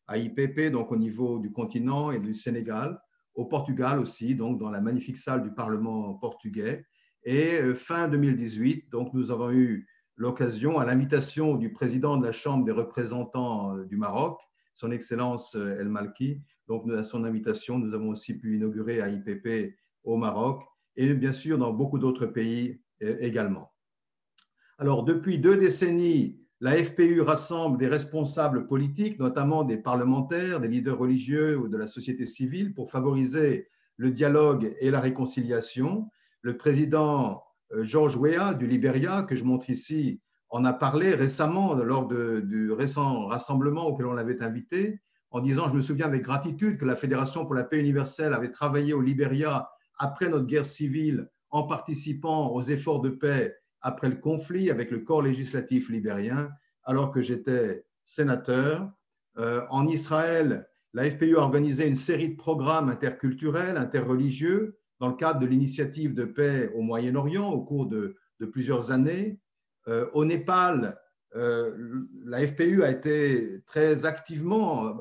à IPP, donc au niveau du continent et du Sénégal. Au Portugal aussi, donc dans la magnifique salle du Parlement portugais. Et fin 2018, donc nous avons eu l'occasion, à l'invitation du président de la Chambre des représentants du Maroc, son Excellence El Malki, donc à son invitation, nous avons aussi pu inaugurer à IPP au Maroc et bien sûr dans beaucoup d'autres pays également. Alors, depuis 2 décennies, la FPU rassemble des responsables politiques, notamment des parlementaires, des leaders religieux ou de la société civile, pour favoriser le dialogue et la réconciliation. Le président George Weah du Libéria, que je montre ici, en a parlé récemment lors du récent rassemblement auquel on l'avait invité, en disant « Je me souviens avec gratitude que la Fédération pour la paix universelle avait travaillé au Libéria après notre guerre civile en participant aux efforts de paix après le conflit avec le corps législatif libérien, alors que j'étais sénateur. En Israël, la FPU a organisé une série de programmes interculturels, interreligieux, dans le cadre de l'initiative de paix au Moyen-Orient au cours de plusieurs années. Au Népal, la FPU a été très activement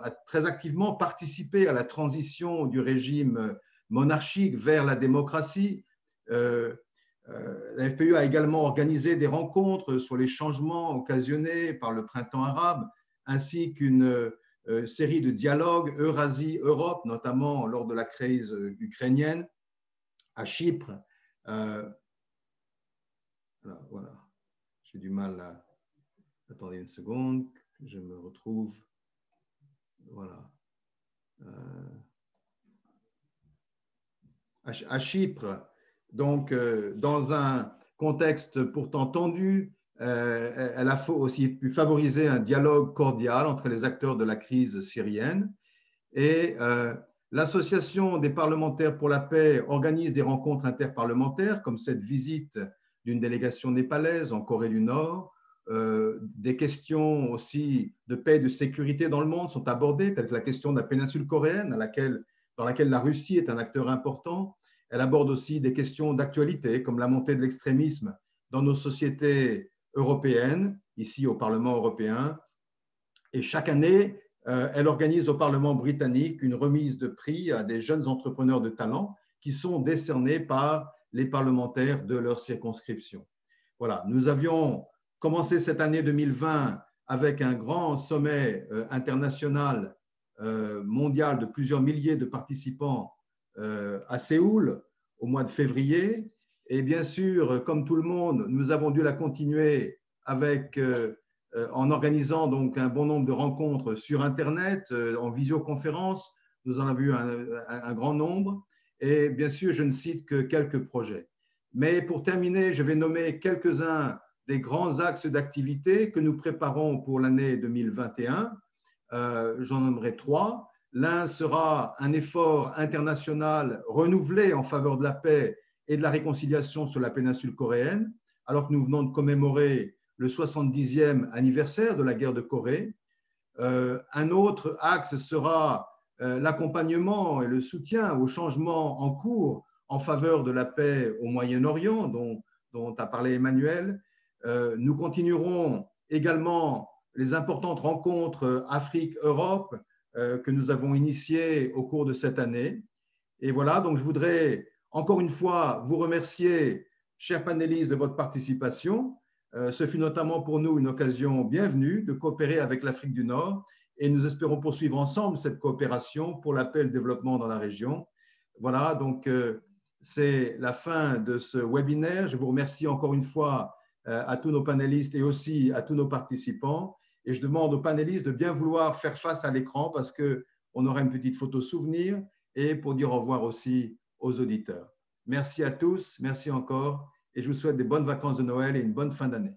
participé à la transition du régime monarchique vers la démocratie. La FPU a également organisé des rencontres sur les changements occasionnés par le printemps arabe, ainsi qu'une série de dialogues Eurasie-Europe, notamment lors de la crise ukrainienne, à Chypre. Voilà. J'ai du mal à... Attendez une seconde, je me retrouve. Voilà. à Chypre, donc dans un contexte pourtant tendu. Elle a aussi pu favoriser un dialogue cordial entre les acteurs de la crise syrienne. Et l'Association des parlementaires pour la paix organise des rencontres interparlementaires, comme cette visite d'une délégation népalaise en Corée du Nord. Des questions aussi de paix et de sécurité dans le monde sont abordées, telles que la question de la péninsule coréenne, dans laquelle la Russie est un acteur important. Elle aborde aussi des questions d'actualité, comme la montée de l'extrémisme dans nos sociétés européennes, ici au Parlement européen. Et chaque année, elle organise au Parlement britannique une remise de prix à des jeunes entrepreneurs de talent qui sont décernés par les parlementaires de leur circonscription. Voilà, nous avions commencé cette année 2020 avec un grand sommet international mondial de plusieurs milliers de participants à Séoul au mois de février. Et bien sûr, comme tout le monde, nous avons dû la continuer en organisant donc un bon nombre de rencontres sur Internet, en visioconférence. Nous en avons eu un grand nombre. Et bien sûr, je ne cite que quelques projets. Mais pour terminer, je vais nommer quelques-uns des grands axes d'activité que nous préparons pour l'année 2021. J'en nommerai 3. L'un sera un effort international renouvelé en faveur de la paix et de la réconciliation sur la péninsule coréenne, alors que nous venons de commémorer le 70e anniversaire de la guerre de Corée. Un autre axe sera l'accompagnement et le soutien aux changements en cours en faveur de la paix au Moyen-Orient, dont a parlé Emmanuel. Nous continuerons également les importantes rencontres Afrique-Europe que nous avons initiées au cours de cette année. Et voilà, donc je voudrais encore une fois vous remercier, chers panélistes, de votre participation. Ce fut notamment pour nous une occasion bienvenue de coopérer avec l'Afrique du Nord et nous espérons poursuivre ensemble cette coopération pour la paix et le développement dans la région. Voilà, donc c'est la fin de ce webinaire. Je vous remercie encore une fois à tous nos panélistes et aussi à tous nos participants. Et je demande aux panélistes de bien vouloir faire face à l'écran parce qu'on aura une petite photo souvenir et pour dire au revoir aussi aux auditeurs. Merci à tous, merci encore et je vous souhaite des bonnes vacances de Noël et une bonne fin d'année.